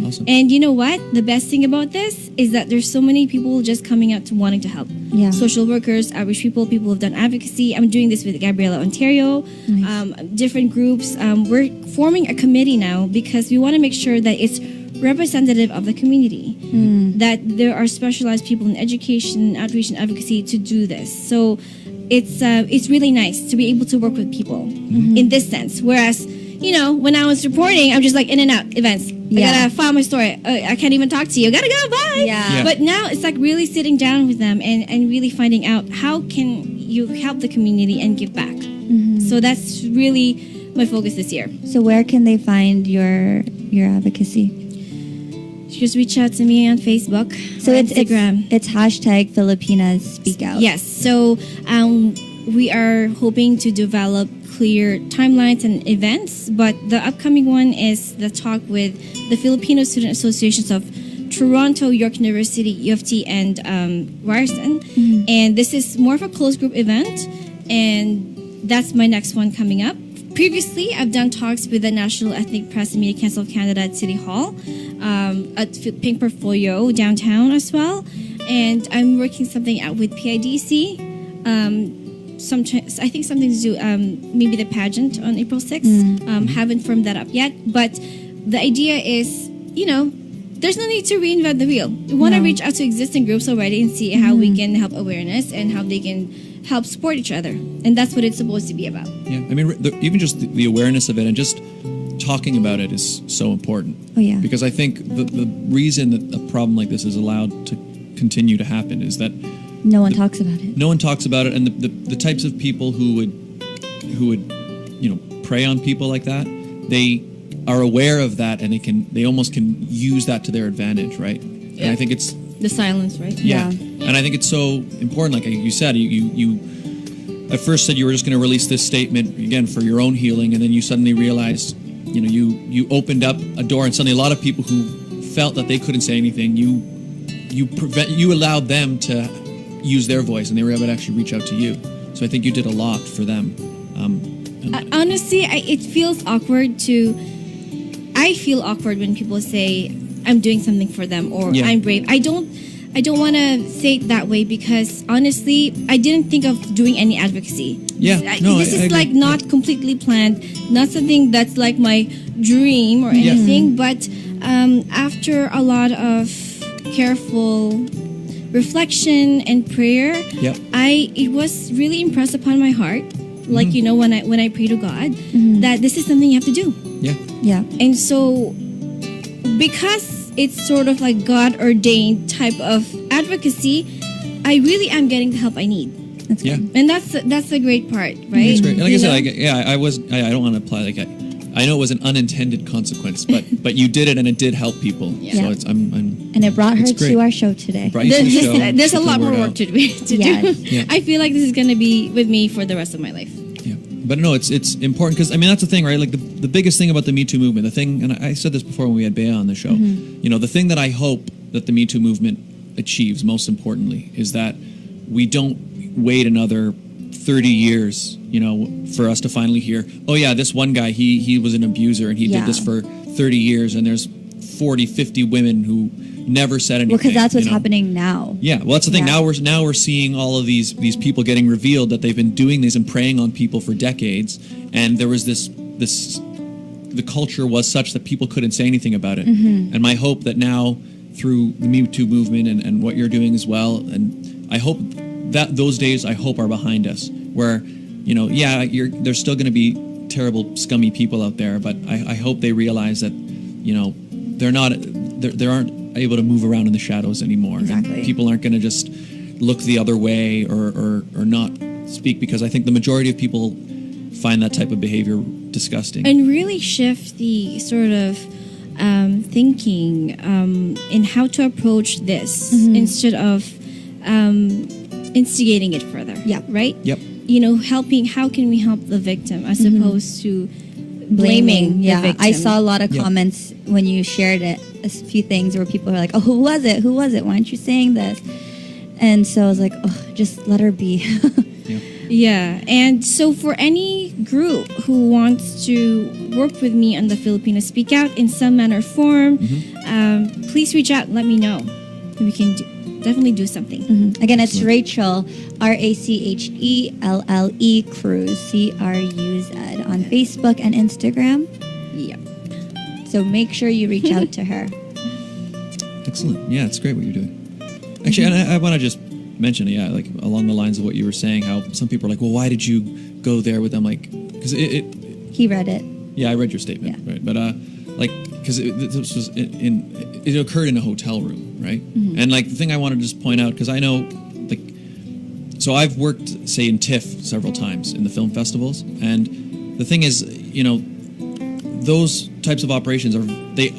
Awesome. And you know what? The best thing about this is that there's so many people just coming out to wanting to help. Yeah. Social workers, outreach people who have done advocacy. I'm doing this with Gabriela Ontario, different groups. We're forming a committee now because we want to make sure that it's representative of the community, that there are specialized people in education, outreach, and advocacy to do this. So it's really nice to be able to work with people in this sense. Whereas, when I was reporting, I'm just like in and out events. I gotta file my story. I can't even talk to you. Gotta go. Bye. Yeah. But now it's like really sitting down with them and really finding out how can you help the community and give back. So that's really my focus this year. So where can they find your advocacy? Just reach out to me on Facebook. So or it's Instagram. It's hashtag Filipinas Speak Out. Yes. So we are hoping to develop clear timelines and events, but the upcoming one is the talk with the Filipino Student Associations of Toronto, York University, U of T, and Ryerson. And this is more of a closed group event, and that's my next one coming up. Previously, I've done talks with the National Ethnic Press and Media Council of Canada at City Hall, at Pink Portfolio downtown as well, and I'm working something out with PIDC. I think something to do maybe the pageant on April 6th. Haven't firmed that up yet, but the idea is, there's no need to reinvent the wheel. We want to reach out to existing groups already and see how we can help awareness and how they can help support each other, and that's what it's supposed to be about. Yeah, I mean, even just the awareness of it and just talking about it is so important. Oh yeah. Because I think the reason that a problem like this is allowed to continue to happen is that no one talks about it. No one talks about it, and the types of people who would prey on people like that, they are aware of that, and they almost can use that to their advantage, right? Yeah. And I think it's the silence, right? Yeah. And I think it's so important. Like you said, you at first said you were just going to release this statement again for your own healing, and then you suddenly realized, you opened up a door, and suddenly a lot of people who felt that they couldn't say anything, you allowed them to use their voice, and they were able to actually reach out to you. So I think you did a lot for them. Honestly, it feels awkward I feel awkward when people say I'm doing something for them or I'm brave. I don't want to say it that way because honestly, I didn't think of doing any advocacy. This is like not completely planned, not something that's like my dream or anything. But after a lot of careful reflection and prayer, it was really impressed upon my heart. Like when I pray to God that this is something you have to do. Yeah. And so because it's sort of like God ordained type of advocacy, I really am getting the help I need. That's good. And that's the great part, right? It's great. And like I said, I don't want to apply I know it was an unintended consequence, but you did it and it did help people. So and it brought her to our show today. There's a lot more work to do. I feel like this is going to be with me for the rest of my life. But no, it's important because that's the thing, right? Like the biggest thing about the Me Too movement, and I said this before when we had Bea on the show. The thing that I hope that the Me Too movement achieves most importantly is that we don't wait another 30 years, for us to finally hear, oh yeah, this one guy, he was an abuser and he did this for 30 years, and there's 40, 50 women who never said anything. Well, because that's what's happening now. Yeah, well, that's the thing. Now we're seeing all of these people getting revealed that they've been doing these and preying on people for decades, and there was the culture was such that people couldn't say anything about it. And my hope that now through the Me Too movement and what you're doing as well, and I hope that those days are behind us, where there's still going to be terrible, scummy people out there, but I hope they realize that they aren't able to move around in the shadows anymore. Exactly. And people aren't going to just look the other way or not speak, because I think the majority of people find that type of behavior disgusting. And really shift the sort of thinking in how to approach this instead of instigating it further. Yeah. Right? Yep. Helping, how can we help the victim as opposed to blaming the victim? I saw a lot of comments when you shared it, a few things where people are like, oh, who was it? Why aren't you saying this? And so I was like, oh, just let her be. Yeah, and so for any group who wants to work with me on the Filipino Speak Out in some manner or form, please reach out and let me know. We can definitely do something. Again, it's Rachelle, Rachelle Cruz, Cruz, on Facebook and Instagram. Yep. So make sure you reach out to her. Excellent. Yeah, it's great what you're doing. Actually, and I want to just mention, yeah, like along the lines of what you were saying, how some people are like, well, why did you go there with them? Like, because He read it. yeah, I read your statement, Yeah. right? But like, because this was it occurred in a hotel room, right? Mm-hmm. And like the thing I wanted to just point out, because I know, like, so I've worked, say, in TIFF several times in the film festivals, and the thing is, you know, those types of operations they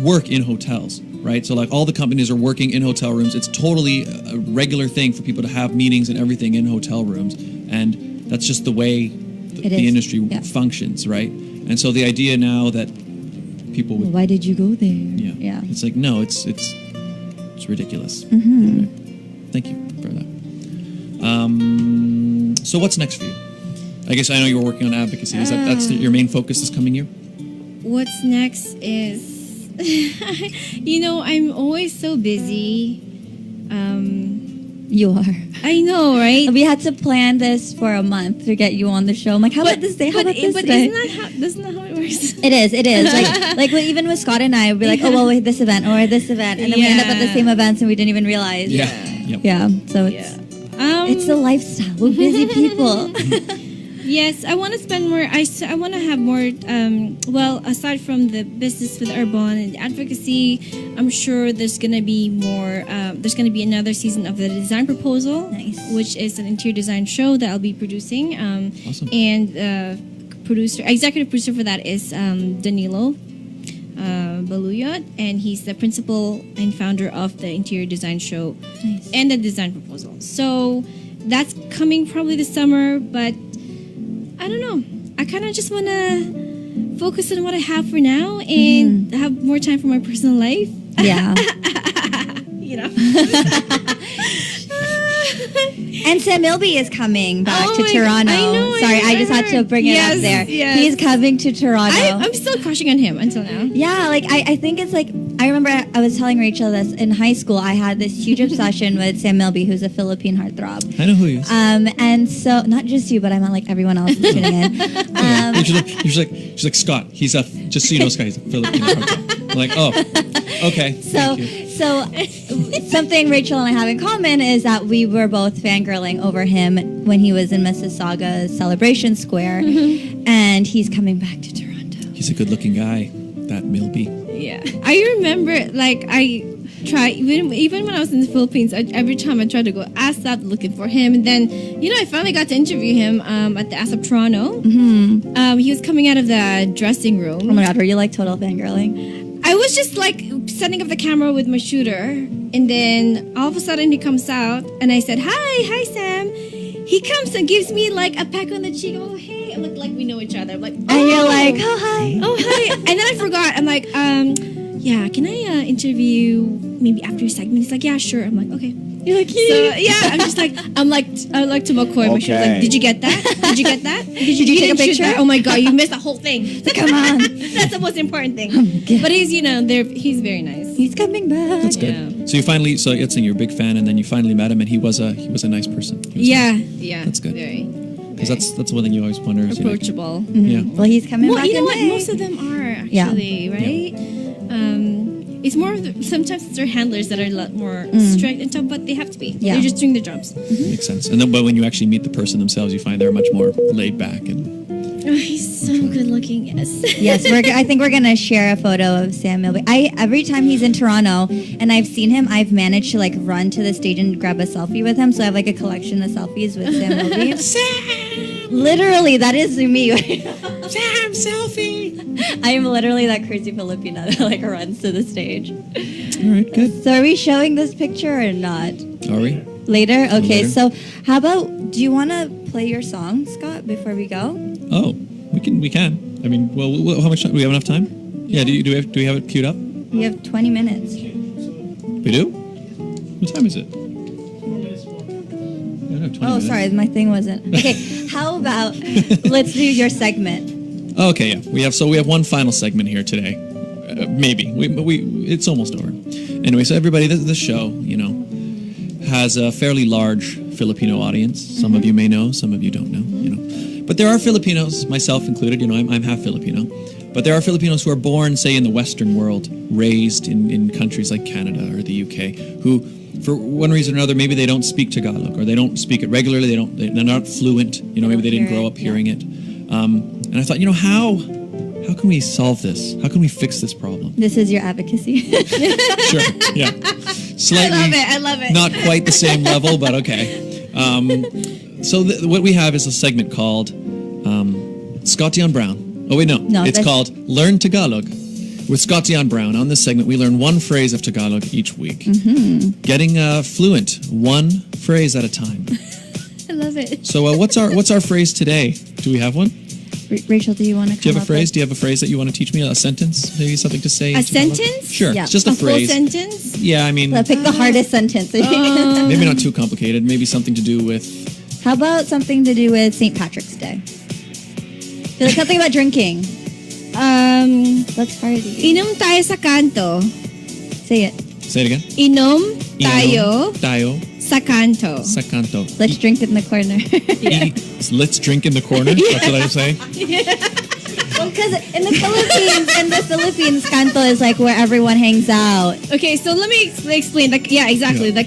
work in hotels, right? So like all the companies are working in hotel rooms. It's totally a regular thing for people to have meetings and everything in hotel rooms, and that's just the way the industry functions, right? And so the idea now that people would, Why did you go there? yeah, it's like, no, it's ridiculous. Mm-hmm. Anyway, thank you for that. So what's next for you? I guess I know you're working on advocacy. Is that's your main focus this coming year? What's next is, you know, I'm always so busy. You are. I know, right? We had to plan this for a month to get you on the show. I'm like, how about this day? How about this day? Isn't that how it works? It is. Like even with Scott and I, we'd be like, oh, well, wait, this event or this event. And then we end up at the same events and we didn't even realize. Yeah. Yeah. So it's the lifestyle. We're busy people. Yes, I want to spend more. I want to have more. Well, aside from the business with Arbonne and advocacy, I'm sure there's gonna be more. There's gonna be another season of the Design Proposal, which is an interior design show that I'll be producing. Awesome. And executive producer for that is Danilo Baluyot, and he's the principal and founder of the interior design show and the Design Proposal. So that's coming probably this summer, but I don't know. I kind of just want to focus on what I have for now and have more time for my personal life. Yeah. You know. And Sam Milby is coming back to my Toronto. God. I know, Sorry, I just had to bring it up there. Yes. He's coming to Toronto. I'm still crushing on him until now. Yeah, like I think it's like, I remember I was telling Rachel this in high school. I had this huge obsession with Sam Milby, who's a Philippine heartthrob. I know who he is. And so not just you, but I meant like everyone else who's tuning in. She's like Scott. He's just so you know, Scott. He's a Filipino heartthrob. I'm like, oh, okay. So something Rachel and I have in common is that we were both fangirling over him when he was in Mississauga's Celebration Square, and he's coming back to Toronto. He's a good-looking guy, that Milby. Yeah, I remember like I tried even when I was in the Philippines. Every time I tried to go ASAP looking for him, and then I finally got to interview him at the ASAP Toronto. He was coming out of the dressing room. Oh my God, were you like total fangirling? I was just like setting up the camera with my shooter, and then all of a sudden he comes out, and I said, "Hi, Sam." He comes and gives me like a peck on the cheek. Oh, hey, I'm like we know each other. I'm like, oh. And you're like, oh hi, oh hi, and then I forgot. I'm like, yeah, can I interview maybe after your segment? He's like, yeah, sure. I'm like, okay. You're like, So yeah, I like to McCoy. My shoulder, like, did you get that? Did you get that? Did you take a picture? Oh my God, you missed the whole thing. Come on. That's the most important thing. But he's he's very nice. He's coming back. That's good. Yeah. So you finally, so you're a big fan, and then you finally met him, and he was a nice person. Yeah. That's good. Very. Because that's one thing you always wonder. Is, Approachable. Yeah. Well, he's coming back. You know what? May. Most of them are actually, right? It's more of sometimes it's their handlers that are a lot more strict and tough, but they have to be. Yeah. They're just doing their jobs. Makes sense. And then, but when you actually meet the person themselves, you find they're much more laid back and. Oh, he's so good looking. Yes. Yes, I think we're gonna share a photo of Sam Milby. Every time he's in Toronto and I've seen him, I've managed to like run to the stage and grab a selfie with him. So I have like a collection of selfies with Sam Milby. Sam! Literally, that is me. Sam, selfie! I am literally that crazy Filipina that like runs to the stage. All right, good. So are we showing this picture or not? Are we? Later? Okay, Later. So how about, do you want to play your song, Scott, before we go? Oh, we can. I mean, well, how much time? Do we have enough time? Yeah. Do we have it queued up? We have 20 minutes. We do? What time is it? Oh, sorry, my thing wasn't. Okay, how about let's do your segment. Okay, yeah. We have one final segment here today. Maybe. It's almost over. Anyway, so everybody, this show, has a fairly large Filipino audience. Some of you may know, some of you don't know, But there are Filipinos, myself included, I'm half Filipino, But there are Filipinos who are born, say, in the Western world, raised in countries like Canada or the UK, who, for one reason or another, maybe they don't speak Tagalog or they don't speak it regularly. They're not fluent. Maybe they didn't grow up hearing it. And I thought, how can we solve this? How can we fix this problem? This is your advocacy. Sure. Yeah. Slightly. I love it. Not quite the same level, but okay. So what we have is a segment called Scott Dion Brown. Oh wait, no. It's called Learn Tagalog with Scott Dion Brown. On this segment, we learn one phrase of Tagalog each week. Mm-hmm. Getting fluent one phrase at a time. I love it. So what's our phrase today? Do we have one? Rachel, do you want to come Do you have a up phrase? with- Do you have a phrase that you want to teach me? A sentence? Maybe something to say? A sentence? Sure. Yeah. It's just a Full phrase. sentence? Yeah, I mean, Pick the hardest sentence. maybe not too complicated. Maybe something to do with... How about something to do with St. Patrick's Day? Like something about drinking. Let's party. Inom tayo sa kanto. Say it. Say it again. Inom tayo Tayo sa kanto. sa kanto. Let's drink in the corner. Let's drink in the corner. That's what I'm saying. Because in the Philippines, canto is like where everyone hangs out. Okay, so let me explain. Exactly. Yeah. The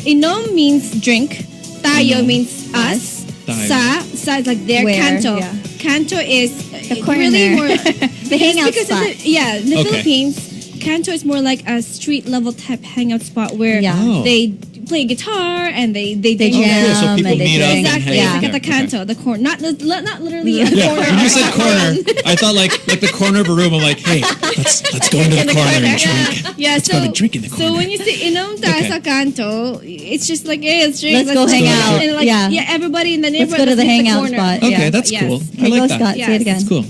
inom means drink. Tayo means us. Tayo. Sa is like their Where, kanto. yeah. Kanto is The corner. really more The hangout because spot. In the Okay. Philippines, kanto is more like a street level type hangout spot where Yeah. Oh. they play guitar and they They drink. jam cool. So people and they meet up drink. and Exactly, hang it's out like at the there. canto, the corner, not literally a Yeah, corner. when you said corner, I thought like the corner of a room. I'm like, hey, let's go into the corner and drink. Yeah, Let's go have a drink in the corner. So when you say inom tayo Okay. sa kanto, it's just like, hey, let's drink. Let's go hang out. And like, Yeah. everybody in the Let's neighborhood. go to the meet hangout corner. spot. Okay, Yeah. that's Yes. cool. Here I like goes that. Scott. Say it again. That's cool.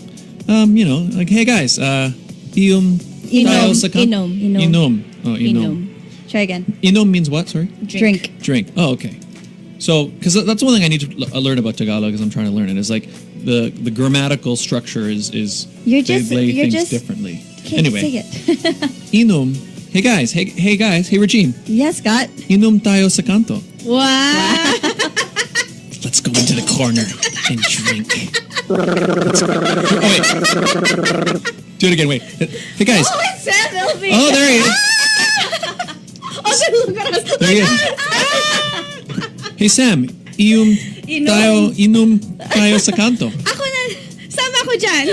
Like, hey guys, inom tayo sa kanto. Inom. Inom. Oh, Inom. Try again. Inom means what? Sorry. Drink. Drink. Oh, okay. So, because that's one thing I need to learn about Tagalog as I'm trying to learn it, is like the grammatical structure is You're they just- lay you're things just- differently. Okay, Anyway, say it. inom. Hey guys. Hey guys. Hey Regine. Yes, Scott. Inom tayo sa kanto. Wow. Let's go into the corner and drink. Oh, wait. Do it again. Wait. Hey guys. Oh, it's Sam Elvie. Oh, there he is. Oh, then look at us. There he is. Hey Sam. Inom tayo sa kanto. Ako na, sama ako dyan.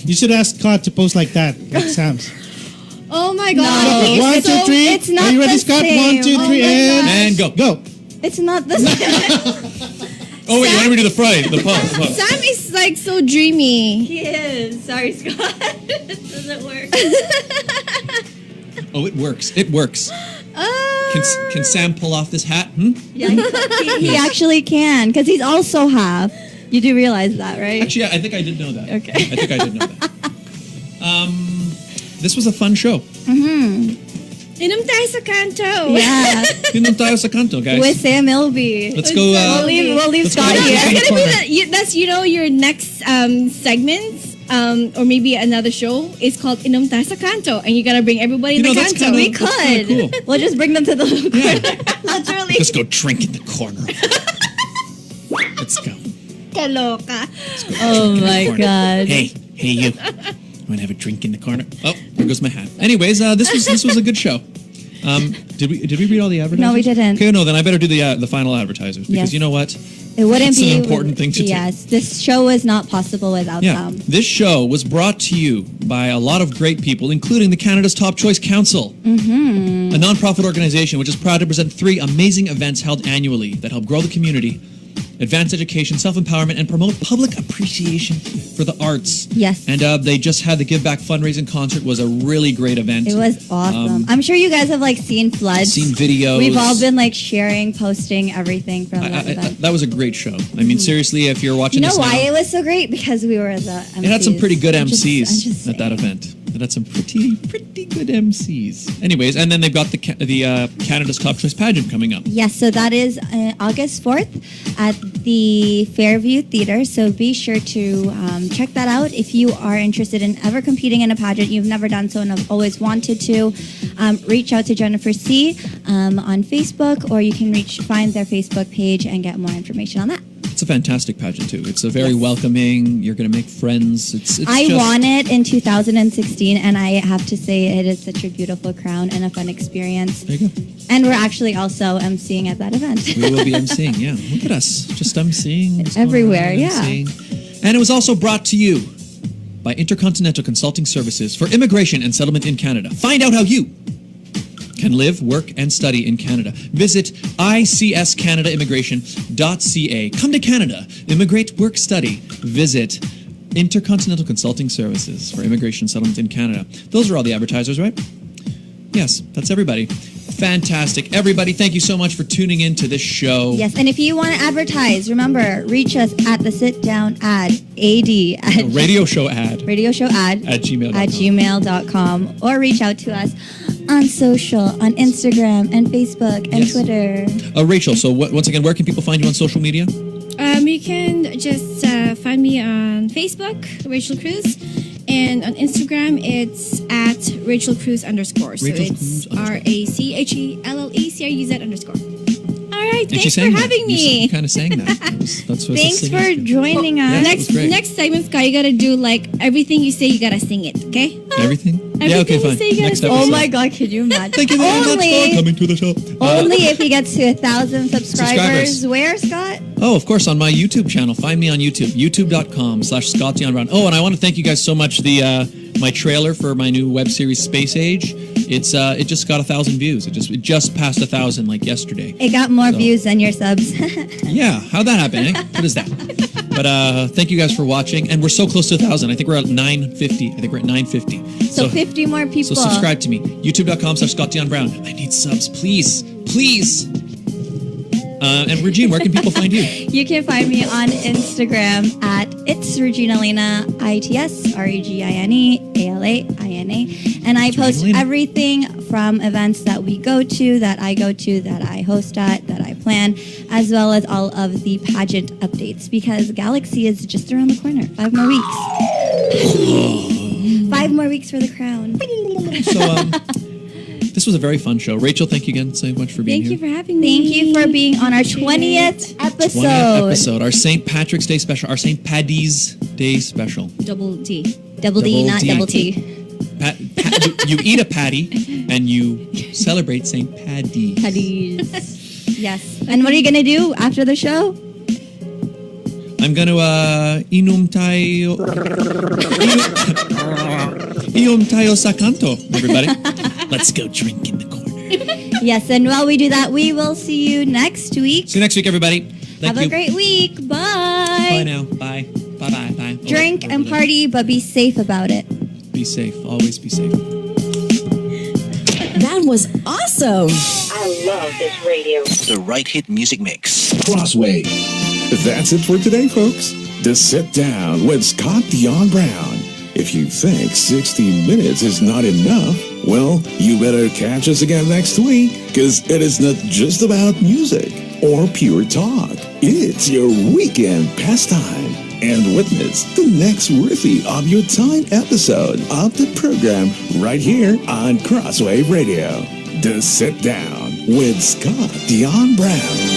You should ask Scott to post like that, like Sam's. Oh my God. No. One, So, two, three. it's not Are you ready, the Scott? same. 1, 2, 3, Oh my And go. go. It's not the same. Oh wait, you want me to do the Friday? The pause. Sam is like so dreamy. He is. Sorry, Scott. It doesn't work. Oh, it works. It works. Can Sam pull off this hat? Yeah, he actually can, because he's also half. You do realize that, right? Actually, I think I did know that. Okay. I think I did know that. This was a fun show. Inom tayo sa kanto. Yeah. Inom tayo sa kanto, guys. With Sam Ilby. Let's go. We'll leave let's go Scott to the here. It's corner. gonna be that's your next segment, or maybe another show. It's called Inom tayo sa kanto, and you gotta bring everybody in the that's kanto. kinda- We that's kinda could. cool. We'll just bring them to the corner. Yeah. Literally. Let's go drink in the corner. Let's go. Kaloka. Oh my corner. God. Hey you. Want to have a drink in the corner? Oh, there goes my hat. Anyways, this was a good show. Did we read all the advertisers? No, we didn't. Okay, no, then I better do the final advertisers because Yes. you know what? It wouldn't It's be an important thing to do. Yes, this show is not possible without Yeah, them. this show was brought to you by a lot of great people, including the Canada's Top Choice Council, a non-profit organization which is proud to present 3 amazing events held annually that help grow the community, advance education, self-empowerment, and promote public appreciation for the arts. Yes. And they just had the Give Back fundraising concert. Was a really great event. It was awesome. I'm sure you guys have like seen floods. Seen videos. We've all been like sharing, posting everything from that event. That was a great show. I mean, seriously, if you're watching You know this why now, it was so great? Because we were the MCs. it had some pretty good I'm MCs just at that saying. event. It had some pretty good MCs. Anyways, and then they've got the Canada's Top Choice pageant coming up. Yes, so that is August 4th at the Fairview Theater. So be sure to check that out if you are interested in ever competing in a pageant. You've never done so and have always wanted to. Reach out to Jennifer C. On Facebook, or you can find their Facebook page and get more information on that. It's a fantastic pageant too. It's a very welcoming. You're going to make friends. It's I just, won it in 2016, and I have to say it is such a beautiful crown and a fun experience. There you go. And we're actually also emceeing at that event. We will be emceeing. Yeah, look at us, just emceeing just going Everywhere, around yeah. emceeing. And it was also brought to you by Intercontinental Consulting Services for Immigration and Settlement in Canada. Find out how you can live, work, and study in Canada. Visit icscanadaimmigration.ca. Come to Canada. Immigrate, work, study. Visit Intercontinental Consulting Services for Immigration and Settlement in Canada. Those are all the advertisers, right? Yes, that's everybody. Fantastic. Everybody, thank you so much for tuning in to this show. Yes, and if you want to advertise, remember, reach us at the sit-down ad, AD, at Radio show ad at gmail.com. or reach out to us on social, on Instagram and Facebook and Yes. Twitter. Rachel, so once again, where can people find you on social media? You can just find me on Facebook, Rachelle Cruz, and on Instagram it's at Rachelle Cruz _. So Rachel it's Cruz RACHELLECRUZ_. All right, And she thanks sang for that. having You me. kind of sang that. That's what Thanks it's for singing. joining us. Yeah, it was great. Next segment, Scott, you gotta do like everything you say. You gotta sing it, okay? Everything? Yeah, Everything okay, you fine. say, you gotta Next say. episode. Oh my God, can you imagine? Thank you very much for coming to the show. Only if he gets to 1,000 Subscribers. subscribers. Where, Scott? Oh, of course, on my YouTube channel. Find me on YouTube, youtube.com/Scott Dion Brown. Oh, and I want to thank you guys so much. My trailer for my new web series, Space Age, it just got 1,000 views. It just passed 1,000 like yesterday. It got more views than your subs. Yeah, how'd that happen, eh? What is that? But thank you guys for watching, and we're so close to 1,000. I think we're at 950. I think we're at 950. So 50 more people. So subscribe to me, youtube.com/Scott Dion Brown. I need subs, please, please. And Regine, where can people find you? You can find me on Instagram at it's Regine Alaina, ITSREGINE ALAINA. And I post Alaina. everything from events that we go to, that I go to, that I host at, that I plan, as well as all of the pageant updates, because Galaxy is just around the corner. 5 more weeks. 5 more weeks for the crown. So, this was a very fun show. Rachel, thank you again so much for being Thank you here. for having me. Thank you for being on our 20th episode. 20th episode, our St. Patrick's Day special, our St. Paddy's Day special. Double D. Double D, Double not D. double T. You eat a patty and you celebrate St. Paddy's. Paddies. Yes. And what are you going to do after the show? I'm going to inom tayo sa kanto, everybody. Let's go drink in the corner. Yes, and while we do that, we will see you next week. See you next week, everybody. Thank Have you. a great week. Bye. Bye now. Bye. Bye-bye. Bye. Drink Over and there. party, but be safe about it. Be safe. Always be safe. That was awesome. I love this radio. The right hit music mix. Crossway. That's it for today, folks. The Sit Down with Scott Dion Brown. If you think 60 minutes is not enough, well, you better catch us again next week, because it is not just about music or pure talk. It's your weekend pastime. And witness the next worthy of your time episode of the program right here on Crossway Radio. The Sit Down with Scott Dion Brown.